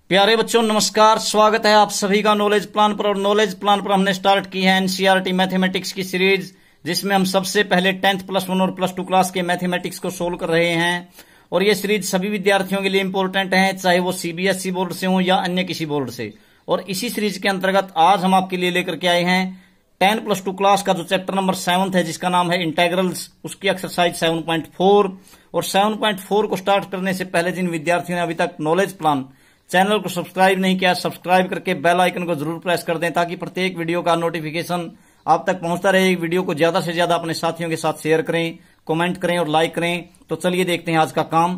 प्यारे बच्चों नमस्कार, स्वागत है आप सभी का नॉलेज प्लान पर। और नॉलेज प्लान पर हमने स्टार्ट की है एनसीईआरटी मैथमेटिक्स की सीरीज, जिसमें हम सबसे पहले 10th +1 और +2 क्लास के मैथमेटिक्स को सोल्व कर रहे हैं। और ये सीरीज सभी विद्यार्थियों के लिए इंपॉर्टेंट है, चाहे वो सीबीएसई बोर्ड से हो या अन्य किसी बोर्ड से। और इसी सीरीज के अंतर्गत आज हम आपके लिए लेकर के आए हैं 10 +2 क्लास का जो चैप्टर नंबर 7 है, जिसका नाम है इंटेग्रल्स, उसकी एक्सरसाइज 7.4। और 7.4 को स्टार्ट करने से पहले जिन विद्यार्थियों ने अभी तक नॉलेज प्लान चैनल को सब्सक्राइब नहीं किया, सब्सक्राइब करके बेल आइकन को जरूर प्रेस कर दें, ताकि प्रत्येक वीडियो का नोटिफिकेशन आप तक पहुंचता रहे। वीडियो को ज्यादा से ज्यादा अपने साथियों के साथ शेयर करें, कमेंट करें और लाइक करें। तो चलिए देखते हैं आज का काम।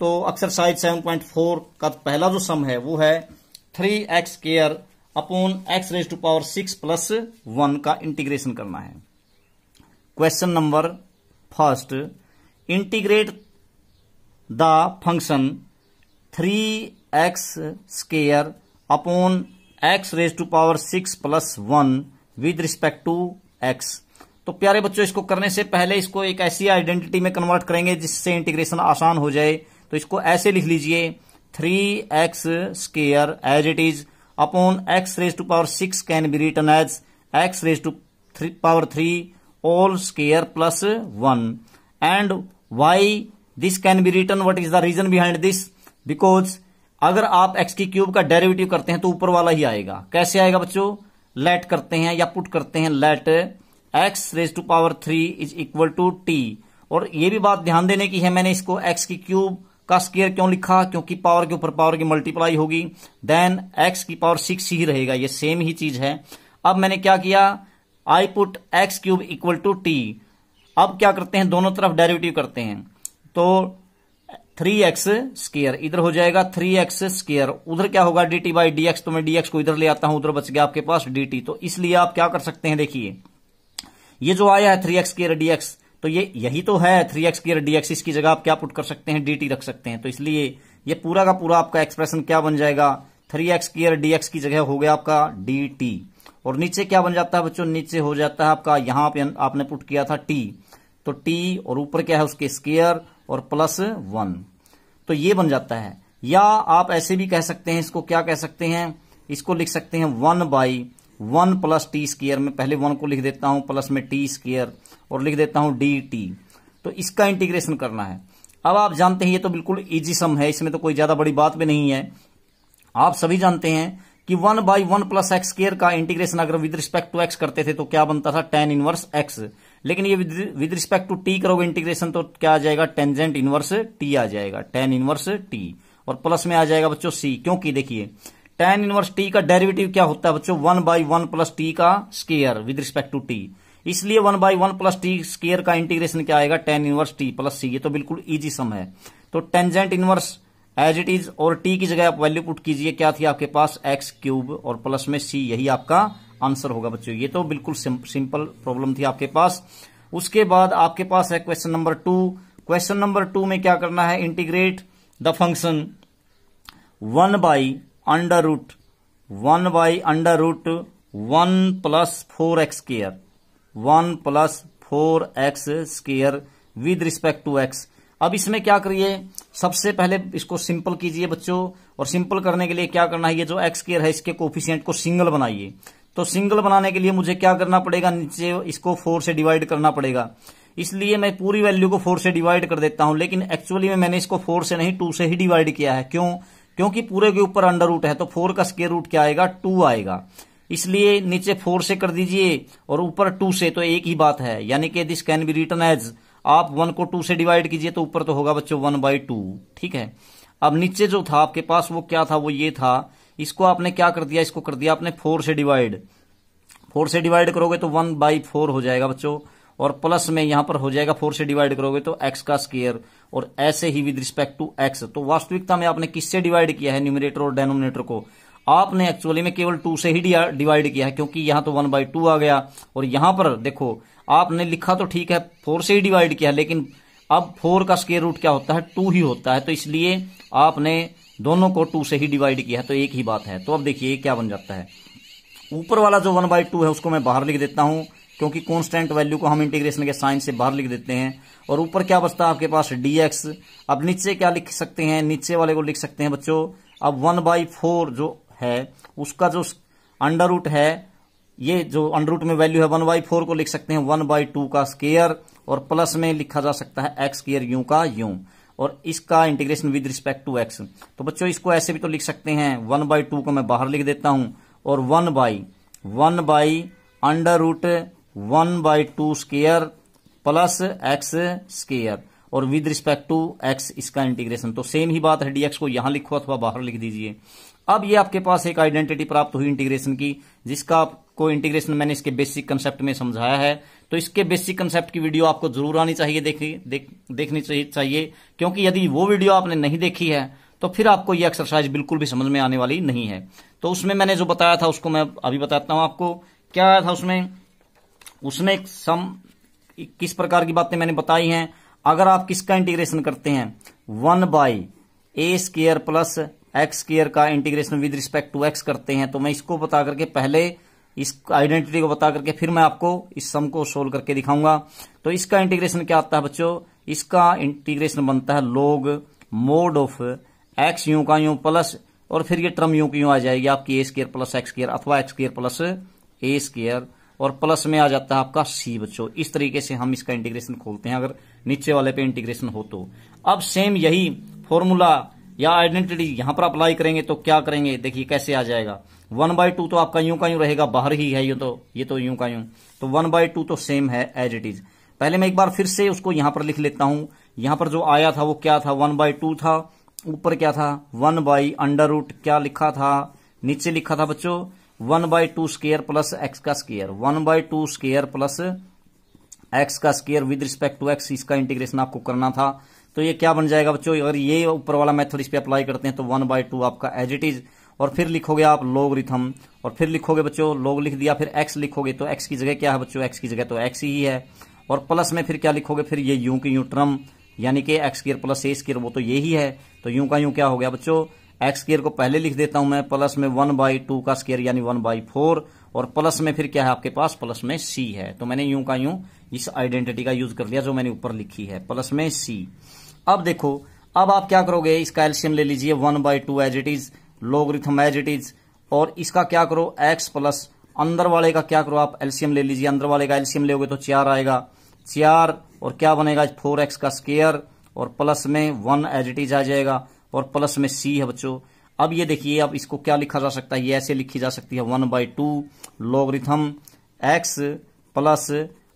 तो एक्सरसाइज 7.4 का पहला जो सम है वो है 3x² अपॉन x⁻⁶ + 1 का इंटीग्रेशन करना है। Question number first, integrate the function 3x² upon x⁻⁶ + 1 with respect to x। तो प्यारे बच्चों, इसको करने से पहले इसको एक ऐसी आइडेंटिटी में कन्वर्ट करेंगे जिससे इंटीग्रेशन आसान हो जाए। तो इसको ऐसे लिख लीजिए, 3x² as it is upon x⁻⁶ can be written as x⁻³ whole square plus 1। And why this can be written, what is the reason behind this? Because अगर आप x³ का डेरिवेटिव करते हैं तो ऊपर वाला ही आएगा। कैसे आएगा बच्चों? लेट करते हैं या पुट करते हैं, let x⁻³ is equal to t। और ये भी बात ध्यान देने की है, मैंने इसको x³ का स्क्वायर क्यों लिखा? क्योंकि पावर के ऊपर पावर की मल्टीप्लाई होगी, देन x⁻⁶ ही रहेगा, ये सेम ही चीज है। अब मैंने क्या किया, I put x³ equal to t। अब क्या करते हैं, दोनों तरफ डेरिवेटिव करते हैं। तो 3x² इधर हो जाएगा 3x², उधर क्या होगा dt/dx। तो मैं dx को इधर ले आता हूं, उधर बच गया आपके पास dt। तो इसलिए आप क्या कर सकते हैं, देखिए ये जो आया है 3x² dx, तो ये यही तो है 3x² dx। इसकी जगह आप क्या पुट कर सकते हैं, dt रख सकते हैं। तो इसलिए ये पूरा का पूरा आपका एक्सप्रेशन क्या बन जाएगा, 3x² dx की जगह हो गया आपका dt। और नीचे क्या बन जाता है बच्चों, नीचे हो जाता है आपका, यहां पे आपने पुट किया था t, तो t और ऊपर क्या है उसके स्क्वायर और प्लस 1। तो ये बन जाता है। या आप ऐसे भी कह सकते हैं, इसको क्या कह सकते हैं, इसको लिख सकते हैं 1/1 + t²। मैं पहले 1 को लिख देता हूं, प्लस में t² और लिख देता हूं dt। तो इसका इंटीग्रेशन करना है। अब आप जानते हैं ये तो बिल्कुल इजी सम है, इसमें तो कोई ज्यादा बड़ी बात भी नहीं है। आप सभी जानते हैं कि 1/1 + x² का इंटीग्रेशन अगर विद रिस्पेक्ट टू x करते थे तो क्या बनता था, tan इनवर्स x। लेकिन ये विद रिस्पेक्ट टू t करोगे इंटीग्रेशन तो क्या आ जाएगा, टेंजेंट इनवर्स t आ जाएगा, tan इनवर्स t। और प्लस में आ जाएगा बच्चों c, क्योंकि देखिए tan इनवर्स t का डेरिवेटिव क्या होता है बच्चों, 1/1 + t का square with respect to t। इसलिए 1/1 + t² का इंटीग्रेशन क्या आएगा, tan इनवर्स t + c। ये तो बिल्कुल इजी सम है। तो tangent inverse as it is, और t की जगह आप वैल्यू पुट कीजिए, क्या थी आपके पास x³ और प्लस में c, यही आपका आंसर होगा बच्चों। ये तो बिल्कुल सिंपल प्रॉब्लम थी आपके पास। उसके बाद आपके पास है क्वेश्चन नंबर 2। क्वेश्चन नंबर 2 में क्या करना है, integrate the function 1/√1 + 4x², 1 + 4x² with respect to x। अब इसमें क्या करिए, सबसे पहले इसको सिंपल कीजिए बच्चों। और सिंपल करने के लिए क्या करना है, ये जो x² है इसके कोफिशिएंट को सिंगल बनाइए। तो सिंगल बनाने के लिए मुझे क्या करना पड़ेगा, नीचे इसको 4 से डिवाइड करना पड़ेगा। इसलिए मैं पूरी वैल्यू को 4 से डिवाइड कर देता हूं, लेकिन एक्चुअली में मैंने इसको 4 से नहीं 2 से ही डिवाइड किया है। क्यों? क्योंकि पूरे के ऊपर अंडर रूट है, तो 4 का स्क्वायर रूट क्या आएगा, 2 आएगा। इसलिए नीचे 4 से कर दीजिए और ऊपर 2 से, तो एक ही बात है। यानी कि this can be written as, आप 1 को 2 से डिवाइड कीजिए तो ऊपर तो होगा बच्चों 1/2। ठीक है। अब नीचे जो था आपके पास वो क्या था, वो ये था। इसको आपने क्या कर दिया, इसको कर दिया आपने 4 से डिवाइड। 4 से डिवाइड करोगे तो 1/4 हो जाएगा बच्चों, और प्लस में यहां पर हो जाएगा 4 से डिवाइड करोगे तो x का स्क्वायर, और ऐसे ही विद रिस्पेक्ट टू x। तो वास्तविकता में आपने किससे डिवाइड किया है, न्यूमरेटर और डेनोमिनेटर को? आपने एक्चुअली में केवल 2 से ही डिवाइड किया है, क्योंकि यहां तो 1/2 आ गया। और यहां पर देखो आपने लिखा तो ठीक है 4 से ही डिवाइड किया, लेकिन अब 4 का स्क्वायर रूट क्या होता है, 2 ही होता है। तो इसलिए आपने दोनों को 2 से ही डिवाइड किया है, तो एक ही बात है। तो अब देखिए क्या बन जाता है, ऊपर वाला जो 1/2 है उसको मैं बाहर लिख देता हूं, क्योंकि कांस्टेंट वैल्यू को हम इंटीग्रेशन के साइन से बाहर लिख देते हैं। और ऊपर क्या बचता है आपके पास, dx। अब नीचे क्या लिख सकते हैं, नीचे वाले को लिख सकते हैं बच्चों अब 1/4 जो है उसका जो अंडर रूट है, ये जो अंडर रूट में वैल्यू है 1/4 को लिख सकते हैं 1/2 का स्क्वायर, और प्लस में लिखा जा सकता है x स्क्वायर यूं का यूं, और इसका integration with respect to x। तो बच्चों इसको ऐसे भी तो लिख सकते हैं, 1/2 को मैं बाहर लिख देता हूं, और 1/√1/2 स्क्वायर प्लस x स्क्वायर, और विद रिस्पेक्ट टू x इसका इंटीग्रेशन। तो सेम ही बात है, dx को यहां लिखो अथवा बाहर लिख दीजिए। अब ये आपके पास एक आइडेंटिटी प्राप्त हुई इंटीग्रेशन की, जिसका आपको इंटीग्रेशन मैंने इसके बेसिक कंसेप्ट में समझाया है। तो इसके बेसिक कंसेप्ट की वीडियो आपको जरूर आनी चाहिए, देखनी चाहिए, क्योंकि यदि वो वीडियो आपने नहीं देखी है तो फिर आपको ये एक्सरसाइज बिल्कुल भी समझ में आने वाली नहीं है। तो उसमें मैंने जो बताया था उसको मैं अभी बताता हूं आपको। क्या आया था उसमें किस प्रकार की बातें मैंने बताई हैं। अगर आप किसका इंटीग्रेशन करते हैं, 1/a² प्लस x स्क्वायर का integration with respect to x करते हैं, तो मैं इसको बता करके पहले इस आइडेंटिटी को बता करके फिर मैं आपको इस सम को सोल्व करके दिखाऊंगा। तो इसका इंटीग्रेशन क्या आता है बच्चों, इसका इंटीग्रेशन बनता है log मोड ऑफ x यूं का यूं प्लस, और फिर ये टर्म यूं की यूं आ जाएगी आपकी a² प्लस x स्क्वायर अथवा x square plus a square, और प्लस में आ जाता है आपका c बच्चों। इस तरीके से हम इसका इंटीग्रेशन खोलते हैं अगर नीचे वाले पे इंटीग्रेशन हो तो। अब सेम यही फॉर्मूला या आइडेंटिटी यहां पर अप्लाई करेंगे तो क्या करेंगे, देखिए कैसे आ जाएगा। 1/2 तो आपका यूं का यूं रहेगा, बाहर ही है ये तो यूं का यूं, तो 1/2 तो सेम है एज इट इज। पहले मैं एक बार फिर से उसको यहां पर लिख लेता हूं। यहां पर जो आया था वो क्या था, 1/2 था, ऊपर क्या था 1/√, क्या लिखा था, नीचे लिखा था बच्चों 1/2 स्क्वायर प्लस x का स्क्वायर, 1/2 स्क्वायर प्लस x का square with respect to x, इसका इंटीग्रेशन आपको करना था। तो ये क्या बन जाएगा बच्चों, अगर ये ऊपर वाला मेथड इस पे अप्लाई करते हैं तो 1/2 आपका एज इट इज, और फिर लिखोगे आप लोगरिथम, और फिर लिखोगे बच्चों लोग लिख दिया, फिर x लिखोगे तो x की जगह क्या है बच्चों, x की जगह तो x ही है, और प्लस में फिर क्या लिखोगे, फिर ये यूं की यूं टर्म यानी कि x square plus a square वो तो ये ही है, तो यूं का यूं क्या हो गया बच्चों, x स्क्वायर को पहले लिख देता हूं मैं, प्लस में 1/2 का स्क्वायर यानी 1/4, और प्लस में फिर क्या है आपके पास, प्लस में c है। तो मैंने यूं का यूं इस आइडेंटिटी का यूज कर लिया जो मैंने ऊपर लिखी है, प्लस में c। अब देखो, अब आप क्या करोगे, इसका एलसीएम ले लीजिए 1/2 as it is, logarithm as it is, और इसका क्या करो x प्लस अंदर वाले का क्या करो आप एलसीएम ले लीजिए, अंदर वाले का एलसीएम लोगे तो 4 आएगा, 4 और क्या बनेगा 4x का स्क्वायर, और प्लस में 1 एज इट इज आ जाएगा, और प्लस में c है बच्चों। अब ये देखिए, अब इसको क्या लिखा जा सकता है, ये ऐसे लिखी जा सकती है 1/2 लोगरिथम x प्लस,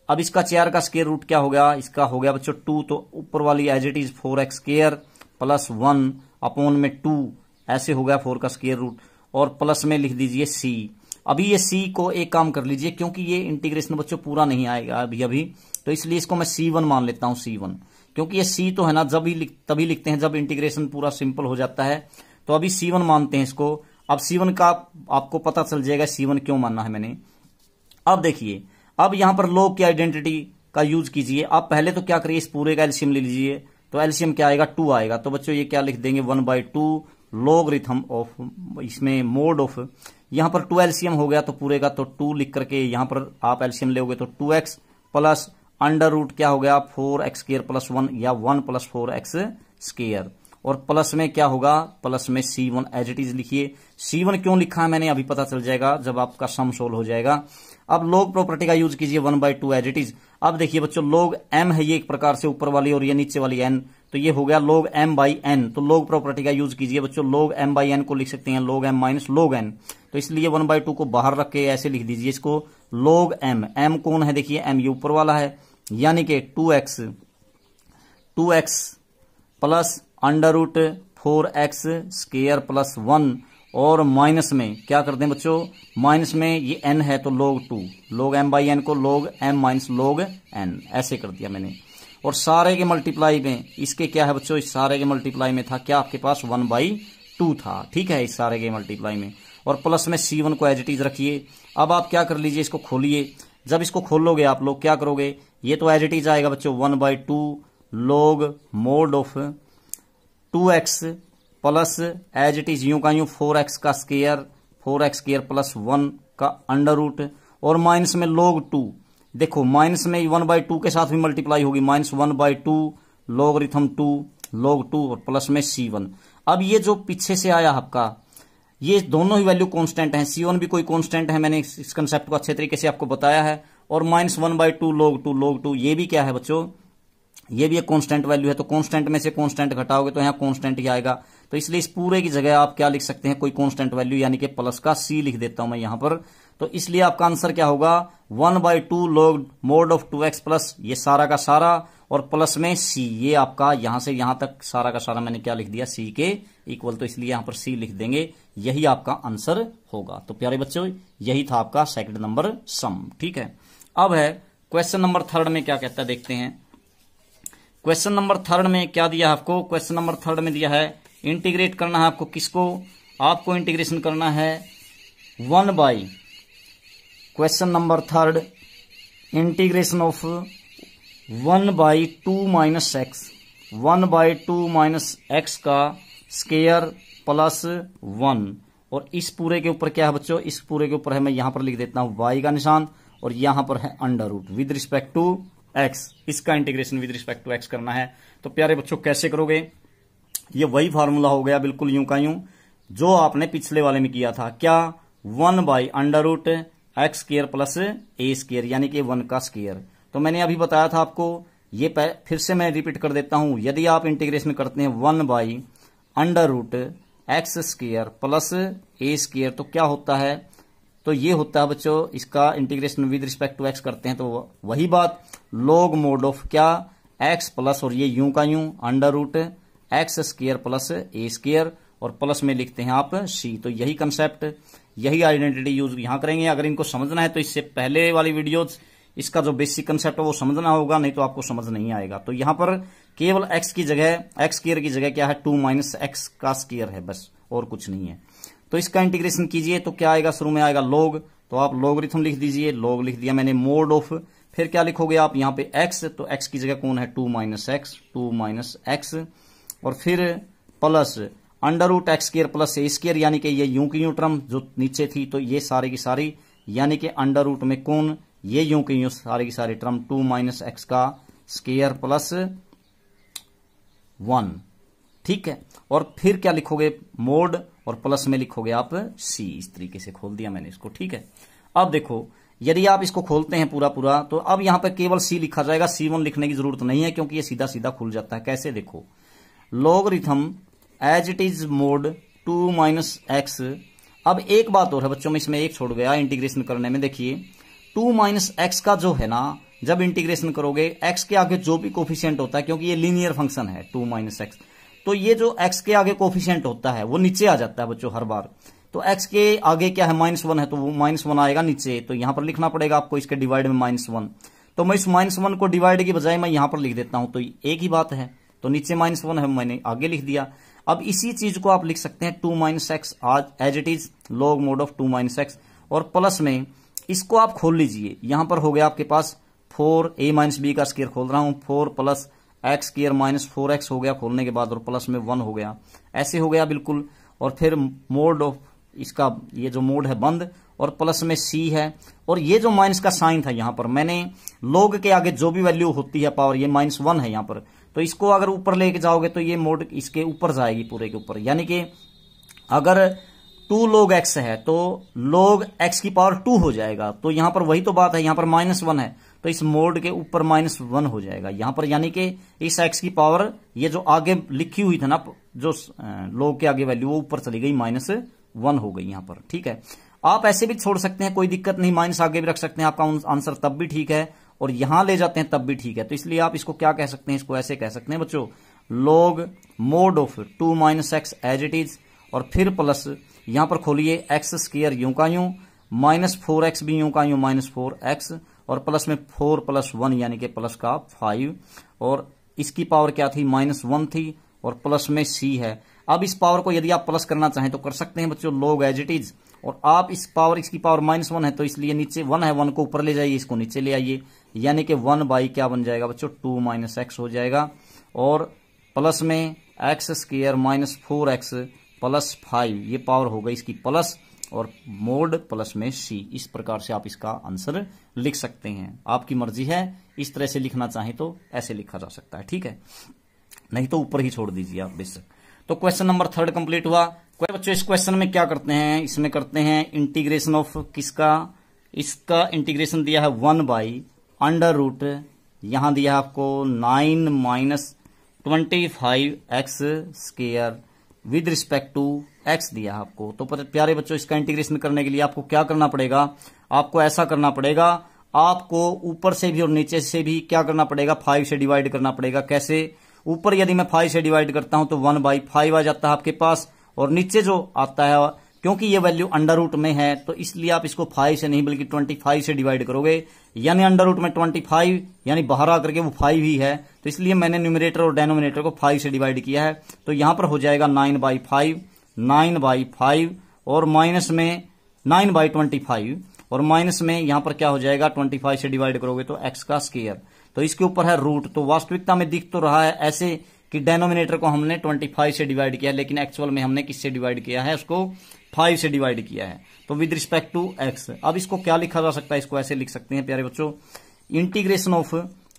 अब इसका 4 का स्क्वायर रूट क्या हो गया, इसका हो गया बच्चों 2, तो ऊपर वाली as it is 4x square plus 1 upon में 2, ऐसे हो गया 4 का स्क्वायर रूट, और प्लस में लिख दीजिए c। अभी ये c को एक काम कर लीजिए, क्योंकि ये इंटीग्रेशन बच्चों पूरा नहीं आएगा अभी, तो इसलिए इसको मैं c1 मान लेता हूं, c1, क्योंकि ये c तो है ना तभी लिखते हैं जब इंटीग्रेशन पूरा सिंपल हो जाता है, तो अभी c1 मानते हैं इसको। अब c1 का आपको पता चल जाएगा c1 क्यों मानना है मैंने। अब देखिए, अब यहां पर लोग की आइडेंटिटी का यूज कीजिए। आप पहले तो क्या करिए, इस पूरे का एलसीएम ले लीजिए, तो एलसीएम क्या आएगा 2 आएगा, तो बच्चों ये क्या लिख देंगे 1/2 लोगरिथम ऑफ, इसमें मोड ऑफ, यहां पर 2 एलसीएम हो गया तो पूरे का तो 2 लिख करके यहां पर आप एलसीएम लेोगे तो 2x प्लस अंडर रूट क्या हो गया 4x स्क्वायर प्लस 1 या 1 प्लस 4x स्क्वायर, और प्लस में क्या होगा, प्लस में c1 एज इट इज लिखिए। c1 क्यों लिखा है मैंने अभी पता चल जाएगा जब आपका सम सोल्व हो जाएगा। अब लोग प्रॉपर्टी का यूज कीजिए 1/2 एज इट इज। अब देखिए बच्चों, लोग m है ये एक प्रकार से ऊपर वाली, और ये नीचे वाली n, तो ये हो गया log m/n, तो लोग प्रॉपर्टी का यूज कीजिए बच्चों, log m/n को लिख सकते हैं log m minus log n, तो इसलिए 1/2 को बाहर रख के ऐसे लिख दीजिए इसको log m कौन है, देखिए m ये ऊपर वाला है, यानी कि 2x plus under root 4x square plus 1, और माइनस में क्या कर दें बच्चों, माइनस में ये n है तो log 2, log m/n को log m minus log n ऐसे कर दिया मैंने, और सारे के मल्टीप्लाई में इसके क्या है बच्चों, इस सारे के मल्टीप्लाई में था क्या आपके पास 1/2 था, ठीक है, इस सारे के मल्टीप्लाई में, और प्लस में c1 को एज इट इज रखिए। अब आप क्या कर लीजिए, इसको खोलिए, जब इसको खोलोगे आप लोग क्या करोगे, ये तो एज इट इज आएगा बच्चों 1/2 log mod of 2x plus as it is यूं का यूं 4x का स्क्वायर, 4x स्क्वायर प्लस 1 का अंडर रूट, और माइनस में log 2, देखो माइनस में 1/2 के साथ भी मल्टीप्लाई होगी, माइनस 1/2 लोगरिथम 2 log 2, और प्लस में c1। अब ये जो पीछे से आया आपका, ये दोनों ही वैल्यू कांस्टेंट हैं, C1 भी कोई कांस्टेंट है, मैंने इस कंसेप्ट को अच्छे तरीके से आपको बताया है। और -1/2 log 2 ये भी क्या है बच्चों, ये भी एक कांस्टेंट वैल्यू है। तो कांस्टेंट में से कांस्टेंट घटाओगे तो यहाँ कांस्टेंट ही आएगा। तो इसलिए इस पूरे की जगह आप क्या लिख सकते हैं, कोई कांस्टेंट वैल्यू, यानी कि प्लस का C लिख देता हूं मैं यहां पर। तो इसलिए आपका आंसर क्या होगा, 1/2 log mod of 2x plus ये सारा का सारा और प्लस में C, ये आपका यहां से यहां तक सारा का सारा मैंने क्या लिख दिया, C के इक्वल। तो इसलिए यहां पर C लिख देंगे, यही आपका आंसर होगा। तो प्यारे बच्चों, यही था आपका सेकंड नंबर सम। ठीक है, अब है क्वेश्चन नंबर थर्ड में क्या कहता है, देखते हैं। क्वेश्चन नंबर थर्ड में क्या दिया है आपको, क्वेश्चन नंबर थर्ड में दिया है इंटीग्रेट करना है आपको किसको, आपको इंटीग्रेशन करना है 1 by, question number third, integration of 1/2 minus x, 1/2 minus x का स्केयर प्लस 1। और इस पूरे के ऊपर क्या है बच्चों, इस पूरे के ऊपर है, मैं यहां पर लिख देता हूं y का निशान, और यहां पर है under root with respect to x, इसका integration with respect to x करना है। तो प्यारे बच्चों कैसे करोगे, ये वही फार्मूला हो गया बिल्कुल यूं का यूं जो आपने पिछले वाले में किया था। क्या, 1/√x square plus a square, यानी कि 1 का स्क्वायर। तो मैंने अभी बताया था आपको, ये फिर से मैं रिपीट कर देता हूं। यदि आप इंटीग्रेशन करते हैं 1/√x square plus a square, तो क्या होता है, तो ये होता है बच्चों, इसका integration with respect to x करते हैं तो वही बात, log mod ऑफ क्या, x प्लस, और ये यूं का यूं √x square plus a square, और प्लस में लिखते हैं आप c। तो यही कंसेप्ट, यही आइडेंटिटी यूज यहां करेंगे। अगर इनको समझना है तो इससे पहले वाली वीडियोज, इसका जो बेसिक कंसेप्ट है वो समझना होगा, नहीं तो आपको समझ नहीं आएगा। तो यहां पर केवल x की जगह, x स्क्वायर की जगह क्या है, 2 माइनस x का स्क्वायर है, बस और कुछ नहीं है। तो इसका इंटीग्रेशन कीजिए तो क्या आएगा, शुरू में आएगा log, तो आप लॉगरिथम लिख दीजिए, log लिख दिया मैंने, मोड ऑफ, फिर क्या लिखोगे आप यहाँ पे x, तो x की जगह कौन है, 2 माइनस x, और फिर plus √x square plus a square, यानी कि ये यूं की यूं टर्म जो नीचे थी, तो ये सारी की सारी, यानी कि √ में कौन, ये यूं की यूं सारी की सारी टर्म 2 माइनस x का स्क्वायर प्लस 1। ठीक है, और फिर क्या लिखोगे, मोड, और प्लस में लिखोगे आप c। इस तरीके से खोल दिया मैंने इसको। ठीक है, अब देखो, यदि आप इसको खोलते हैं पूरा पूरा, तो अब यहां पर केवल c लिखा जाएगा, C1 लिखने की जरूरत नहीं है, क्योंकि ये सीधा सीधा खुल जाता है। कैसे, देखो, logarithm as it is mod 2 minus x. अब एक बात और है बच्चों में, इसमें एक छोड़ गया इंटीग्रेशन करने में, देखिए 2 माइनस एक्स का जो है ना, जब इंटीग्रेशन करोगे x के आगे जो भी कोफिशिएंट होता है, क्योंकि ये लीनियर फंक्शन है 2 माइनस एक्स, तो ये जो x के आगे कोफिशिएंट होता है वो नीचे आ जाता है बच्चों हर बार। तो x के आगे क्या है, -1 है, तो वो -1 आएगा नीचे, तो यहां पर लिखना पड़ेगा आपको इसके डिवाइड में -1। तो मैं इस -1 को डिवाइड की बजाय मैं यहां पर लिख देता हूं, तो एक ही बात है, तो नीचे -1 है, मैंने आगे लिख दिया। अब इसी चीज को आप लिख सकते हैं 2 minus x as it is log mod of 2 minus x, और प्लस में इसको आप खोल लीजिए, यहां पर हो गया आपके पास 4a माइनस बी का स्क्वायर खोल रहा हूं, 4 plus x square minus 4x हो गया खोलने के बाद, और प्लस में 1 हो गया, ऐसे हो गया बिल्कुल। और फिर मोड ऑफ इसका, ये जो मोड है बंद, और प्लस में c है, और ये जो माइनस का साइन था यहां पर, मैंने log के आगे जो भी वैल्यू होती है पावर, ये -1 है यहां पर, तो इसको अगर ऊपर लेके जाओगे तो ये मोड इसके ऊपर जाएगी पूरे के ऊपर, यानी कि अगर 2 log x है तो log x की पावर 2 हो जाएगा। तो यहां पर वही तो बात है, यहां पर -1 है, तो इस मोड के ऊपर -1 हो जाएगा यहां पर, यानी कि इस x की पावर, ये जो आगे लिखी हुई थी ना, जो log के आगे वैल्यू, वो ऊपर चली गई, -1 हो गई यहां पर। ठीक है, आप ऐसे भी छोड़ सकते हैं, कोई दिक्कत नहीं, माइनस आगे भी रख सकते हैं, आपका आंसर तब भी ठीक है, और यहां ले जाते हैं तब भी ठीक है। तो इसलिए आप इसको क्या कह सकते हैं, इसको ऐसे कह सकते हैं बच्चों, log mod of 2 minus x as it is, और फिर प्लस यहां पर खोलिए x स्क्वायर यूं का यूं, -4x भी यूं का यूं, -4x, और प्लस में 4 + 1 यानी कि प्लस का 5, और इसकी पावर क्या थी, -1 थी, और प्लस में c है। अब इस पावर को यदि आप प्लस करना चाहें तो कर सकते हैं बच्चों, log एज इट इज, और आप इस पावर, इसकी पावर -1 है, तो इसलिए नीचे 1 है, 1 को ऊपर ले जाइए, इसको नीचे ले आइए, यानी कि 1 बाई क्या बन जाएगा बच्चों, 2 माइनस एक्स हो जाएगा, और प्लस में x स्क्वायर -4x प्लस 5, ये पावर हो गई इसकी प्लस, और मोड प्लस में c। इस प्रकार से आप इसका आंसर लिख सकते हैं, आपकी मर्जी है, इस तरह से लिखना चाहें तो ऐसे लिखा जा सकता है। ठीक है, नहीं तो ऊपर ही छोड़ दीजिए आप बेशक। तो क्वेश्चन नंबर 3 कंप्लीट हुआ। बच्चों इस क्वेश्चन में क्या करते हैं, इसमें करते हैं इंटीग्रेशन ऑफ किसका, इसका इंटीग्रेशन दिया है 1/√, यहां दिया है आपको 9 - 25x² with respect to x दिया है आपको। तो प्यारे बच्चों इसका इंटीग्रेशन करने के लिए आपको क्या करना पड़ेगा, आपको ऐसा करना पड़ेगा, आपको ऊपर से भी और नीचे से भी क्या करना पड़ेगा, 5 से डिवाइड करना पड़ेगा। कैसे, ऊपर यदि मैं 5 से डिवाइड करता हूं तो 1/5 आ जाता है आपके पास, और नीचे जो आता है क्योंकि ये वैल्यू अंडर रूट में है तो इसलिए आप इसको 5 से नहीं बल्कि 25 से डिवाइड करोगे, यानी अंडर रूट में 25 यानी बाहर आकर के वो 5 ही है, तो इसलिए मैंने न्यूमरेटर और डेनोमिनेटर को 5 से डिवाइड किया है। तो यहां पर हो जाएगा 9/5 और माइनस में 9/25 और माइनस में यहां पर क्या हो जाएगा, 25 से डिवाइड करोगे तो x का स्क्वायर, तो इसके ऊपर है रूट। तो वास्तविकता में दिख तो रहा है ऐसे कि डेनोमिनेटर को हमने 25 से डिवाइड किया है, लेकिन एक्चुअल में हमने किससे डिवाइड किया है, उसको 5 से डिवाइड किया है। तो विद रिस्पेक्ट टू x, अब इसको क्या लिखा जा सकता है, इसको ऐसे लिख सकते हैं प्यारे बच्चों, इंटीग्रेशन ऑफ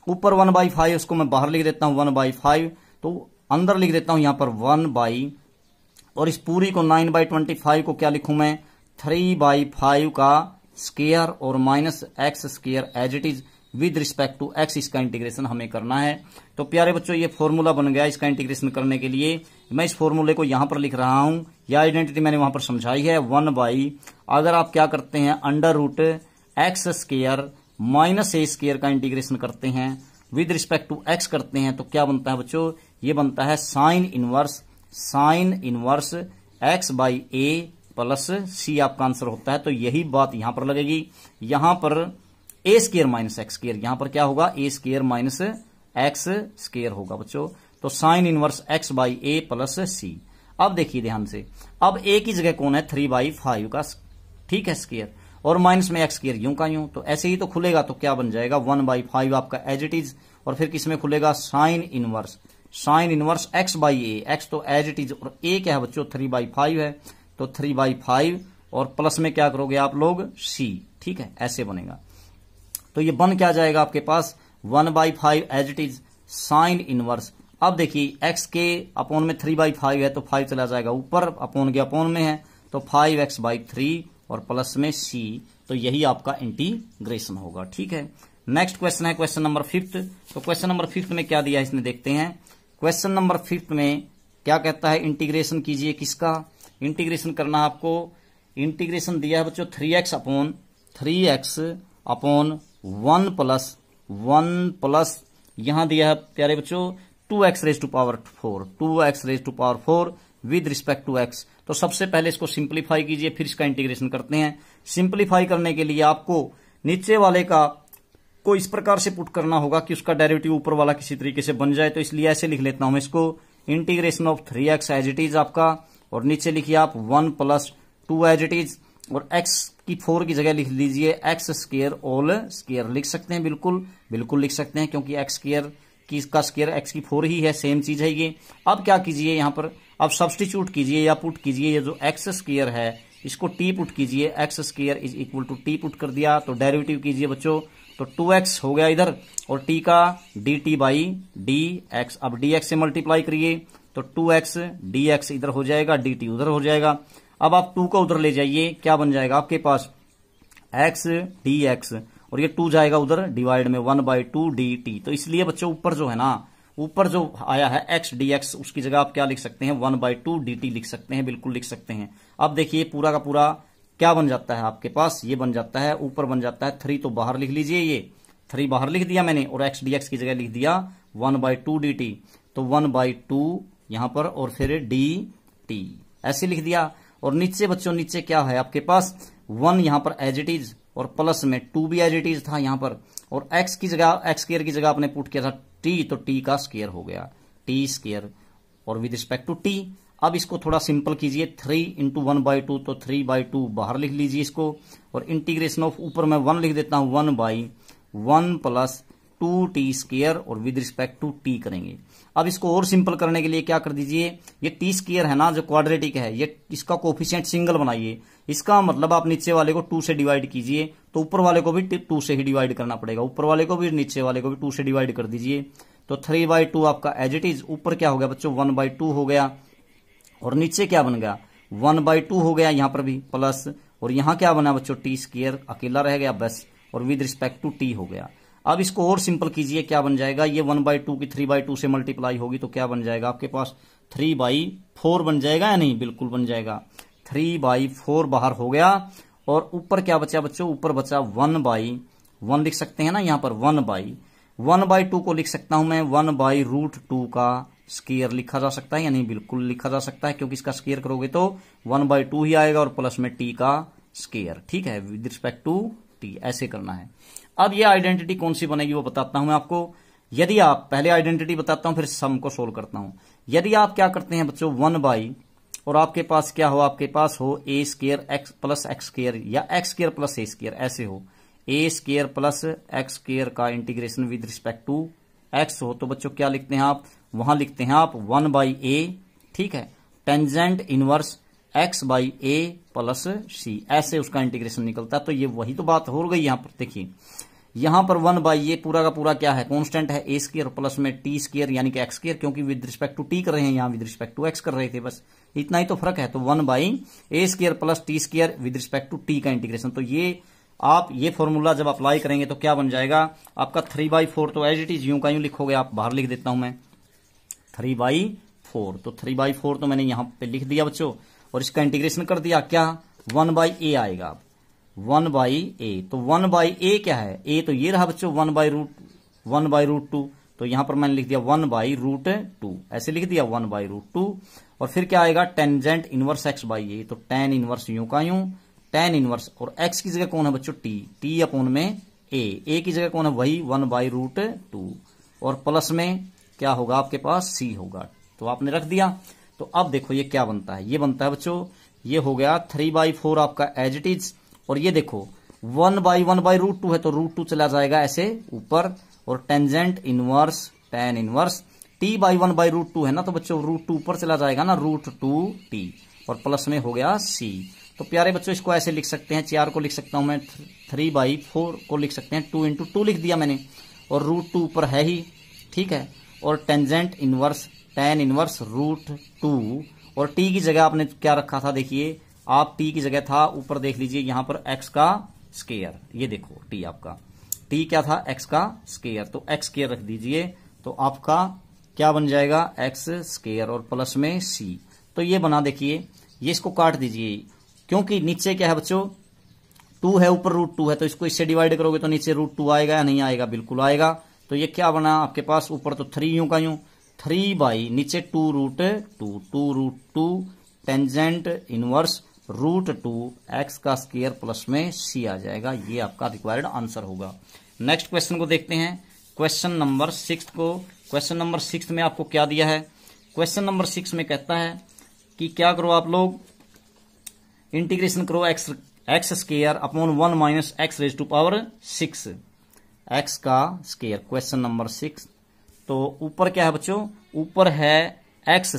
ऊपर 1/5 उसको मैं बाहर लिख देता हूं 1/5, तो अंदर लिख देता हूं यहां पर 1 और इस पूरी को 9/25 को क्या लिखूं मैं 3/5 का स्क्वायर और minus x² as it is with respect to x, इसका इंटीग्रेशन हमें करना है। तो प्यारे बच्चों ये फॉर्मूला बन गया इसका इंटीग्रेशन करने के लिए। मैं इस फॉर्मूले को यहां पर लिख रहा हूं, यह आइडेंटिटी मैंने वहां पर समझाई है 1/, अगर आप क्या करते हैं अंडर√x² माइनस a² का इंटीग्रेशन करते हैं विद रिस्पेक्ट टू x करते हैं तो क्या बनता है बच्चों, ये बनता है sine inverse x/a plus c आपका आंसर होता है। तो यही बात यहां पर लगेगी, यहां पर a² माइनस x², यहां पर क्या होगा a² माइनस x² होगा बच्चों। तो sine inverse x/a plus c। अब देखिए ध्यान से, अब a की जगह कौन है 3/5 का, ठीक है, स्क्वायर, और माइनस में x² यूं का यूं, तो ऐसे ही तो खुलेगा, तो क्या बन जाएगा 1/5 आपका एज इट इज, और फिर किसमें खुलेगा साइन इनवर्स x/a, x तो एज इट इज और a क्या है बच्चों 3/5 है, तो 3/5 और प्लस में क्या करोगे आप लोग c, ठीक है, ऐसे बनेगा। तो ये बन क्या जाएगा आपके पास 1/5 as it is sine inverse. अब देखिए x के अपॉन में 3/5 है तो 5 चला जाएगा ऊपर, अपॉन के अपॉन में है तो 5x/3 और प्लस में c, तो यही आपका इंटीग्रेशन होगा, ठीक है। नेक्स्ट क्वेश्चन है क्वेश्चन नंबर 5। तो क्वेश्चन नंबर 5 में क्या दिया है इसने देखते हैं। क्वेश्चन नंबर 5 में क्या कहता है, इंटीग्रेशन कीजिए किसका, इंटीग्रेशन करना आपको, इंटीग्रेशन दिया है बच्चों 3x अपॉन 1 प्लस यहां दिया है प्यारे बच्चों 2x⁴ with respect to x। तो सबसे पहले इसको सिंप्लीफाई कीजिए, फिर इसका इंटीग्रेशन करते हैं। सिंप्लीफाई करने के लिए आपको नीचे वाले का को इस प्रकार से पुट करना होगा कि उसका डेरिवेटिव ऊपर वाला किसी तरीके से बन जाए, तो इसलिए ऐसे लिख लेता हूं मैं इसको, integration of 3x as it is आपका, और नीचे लिखिए आप 1 + 2 एज इट इज, और x की 4 की जगह लिख लीजिए x² होल स्क्वायर, लिख सकते हैं, बिल्कुल लिख सकते हैं, क्योंकि x² की इसका स्क्वायर x की 4 ही है, सेम चीज है ये। अब क्या कीजिए यहां पर, अब सब्स्टिट्यूट कीजिए या पुट कीजिए, ये जो x² है इसको t पुट कीजिए, x² = t पुट कर दिया, तो डेरिवेटिव कीजिए बच्चों, तो 2x हो गया इधर और t का dt/dx, अब dx से मल्टीप्लाई करिए तो 2x dx इधर हो जाएगा, dt उधर हो जाएगा। अब आप 2 को उधर ले जाइए, क्या बन जाएगा आपके पास x dx, और ये 2 जाएगा उधर डिवाइड में 1/2 dt। तो इसलिए बच्चों ऊपर जो है ना, ऊपर जो आया है x dx, उसकी जगह आप क्या लिख सकते हैं 1/2 dt लिख सकते हैं, बिल्कुल लिख सकते हैं। अब देखिए पूरा का पूरा क्या बन जाता है आपके पास, ये बन जाता है, ऊपर बन जाता है 3, तो बाहर लिख लीजिए, ये 3 बाहर लिख दिया मैंने, और x dx की जगह लिख दिया 1/2 dt, तो 1/2 यहां पर और फिर dt ऐसे लिख दिया। और नीचे बच्चों नीचे क्या है आपके पास 1 यहां पर एज इट इज, और प्लस में 2 भी एज इट इज था यहां पर, और x की जगह x² की जगह आपने पुट किया था t, तो t का स्क्वायर हो गया t² और विद रिस्पेक्ट टू t। अब इसको थोड़ा सिंपल कीजिए, 3 × 1/2 तो 3/2 बाहर लिख लीजिए इसको, और इंटीग्रेशन ऑफ ऊपर मैं 1 लिख देता हूं 1/1 प्लस 2t² और विद रिस्पेक्ट टू t करेंगे। अब इसको और सिंपल करने के लिए क्या कर दीजिए, ये t² है ना जो क्वाड्रेटिक है, ये इसका कोफिशिएंट सिंगल बनाइए, इसका मतलब आप नीचे वाले को 2 से डिवाइड कीजिए, तो ऊपर वाले को भी 2 से ही डिवाइड करना पड़ेगा, ऊपर वाले को भी नीचे वाले को भी 2 से डिवाइड कर दीजिए। तो 3/2 आपका एज इट इज, ऊपर क्या हो गया बच्चों 1/2 हो गया, और नीचे क्या बन गया 1/2 हो गया यहां पर भी प्लस, और यहां क्या बना बच्चों टी स्क्वायर अकेला रह गया बस, और विद रिस्पेक्ट टू टी हो गया। अब इसको और सिंपल कीजिए, क्या बन जाएगा, ये 1/2 की 3/2 से मल्टीप्लाई होगी तो क्या बन जाएगा आपके पास 3/4 बन जाएगा या नहीं, बिल्कुल बन जाएगा। 3/4 बाहर हो गया, और ऊपर क्या बचा बच्चों, ऊपर बचा 1/1 लिख सकते हैं ना यहाँ पर 1/2 को लिख सकता हूं मैं 1/√2 का स्क्वायर लिखा जा सकता है या नहीं, बिल्कुल लिखा जा सकता है, क्योंकि इसका स्क्वायर करोगे तो 1/2 ही आएगा और प्लस में टी का स्क्वायर, ठीक है, विद रिस्पेक्ट टू टी, ऐसे करना है। अब ये आइडेंटिटी कौन सी बनेगी वो बताता हूं मैं आपको। यदि आप पहले आइडेंटिटी बताता हूं फिर सम को सोल्व करता हूं। यदि आप क्या करते हैं बच्चों 1 और आपके पास क्या हो, आपके पास हो a square x plus x square या x square plus a square, ऐसे हो a square plus x square का integration with respect to x हो, तो बच्चों क्या लिखते हैं आप, वहां लिखते हैं आप 1/a, ठीक है, टेंजेंट इनवर्स x/a प्लस सी, ऐसे उसका इंटीग्रेशन निकलता है। तो ये वही तो बात हो गई यहां पर, देखिए यहां पर 1/a पूरा का पूरा क्या है, कांस्टेंट है ए स्क्वायर प्लस में टी स्क्वायर यानी कि एक्स स्क्वायर, क्योंकि विद रिस्पेक्ट टू टी कर रहे हैं, यहां विद रिस्पेक्ट टू एक्स कर रहे थे, बस इतना ही तो फर्क है। तो 1/a² plus t square with respect to t का इंटीग्रेशन। तो ये आप ये फॉर्मूला जब अप्लाई करेंगे तो क्या बन जाएगा आपका 3/4, तो एज इट इज यूं का यूं लिखोगे आप, बाहर लिख देता हूं मैं 3/4, तो 3/4 तो मैंने यहां पे लिख दिया बच्चों, और इसका इंटीग्रेशन कर दिया, क्या 1/a आएगा, 1/a, तो 1/a क्या है, a तो ये रहा बच्चों 1/√2, तो यहां पर मैंने लिख दिया 1/√2, ऐसे लिख दिया 1/√2, और फिर क्या आएगा टेंजेंट इनवर्स x/a, तो टेन इनवर्स यूं का यूं, टेन इनवर्स, और x की जगह कौन है बच्चों t अपॉन में a की जगह कौन है वही 1/√2, और प्लस में क्या होगा आपके पास c होगा, तो आपने रख दिया। तो अब देखो ये क्या बनता है, ये बनता है बच्चों, ये हो गया 3/4 आपका एज इट इज, और ये देखो 1/1/√2 है तो √2 चला जाएगा ऐसे ऊपर, और tangent inverse tan inverse t/1/√2 है ना, तो बच्चों √2 ऊपर चला जाएगा ना, √2t, और प्लस में हो गया c। तो प्यारे बच्चों इसको ऐसे लिख सकते हैं, 4 को लिख सकता हूं मैं 3/4 को लिख सकते हैं 2 × 2 लिख दिया मैंने, और √2 ऊपर है ही, ठीक है, और टेंजेंट इनवर्स tan इनवर्स √2, और t की जगह आपने क्या रखा था, देखिए आप t की जगह था ऊपर देख लीजिए यहां पर x का स्क्वायर, ये देखो t आपका t क्या था x का स्क्वायर, तो x स्क्वायर रख दीजिए, तो आपका क्या बन जाएगा x स्क्वायर और प्लस में c। तो ये बना, देखिए ये इसको काट दीजिए, क्योंकि नीचे क्या है बच्चों 2 है ऊपर √2 है, तो इसको इससे डिवाइड करोगे तो नीचे √2 आएगा या नहीं आएगा, बिल्कुल आएगा। तो ये क्या बना आपके पास, ऊपर तो 3 यूं का यूं, 3 नीचे 2√2 टेंजेंट इनवर्स √2 x का स्क्वायर प्लस में c आ जाएगा, ये आपका रिक्वायर्ड आंसर होगा। नेक्स्ट क्वेश्चन को देखते हैं, क्वेश्चन नंबर 6 को। क्वेश्चन नंबर 6 में आपको क्या दिया है, क्वेश्चन नंबर 6 में कहता है कि क्या करो आप लोग, इंटीग्रेशन करो x square upon 1 minus x⁻⁶ x का स्क्वायर, क्वेश्चन नंबर 6। तो ऊपर क्या है बच्चों, ऊपर है x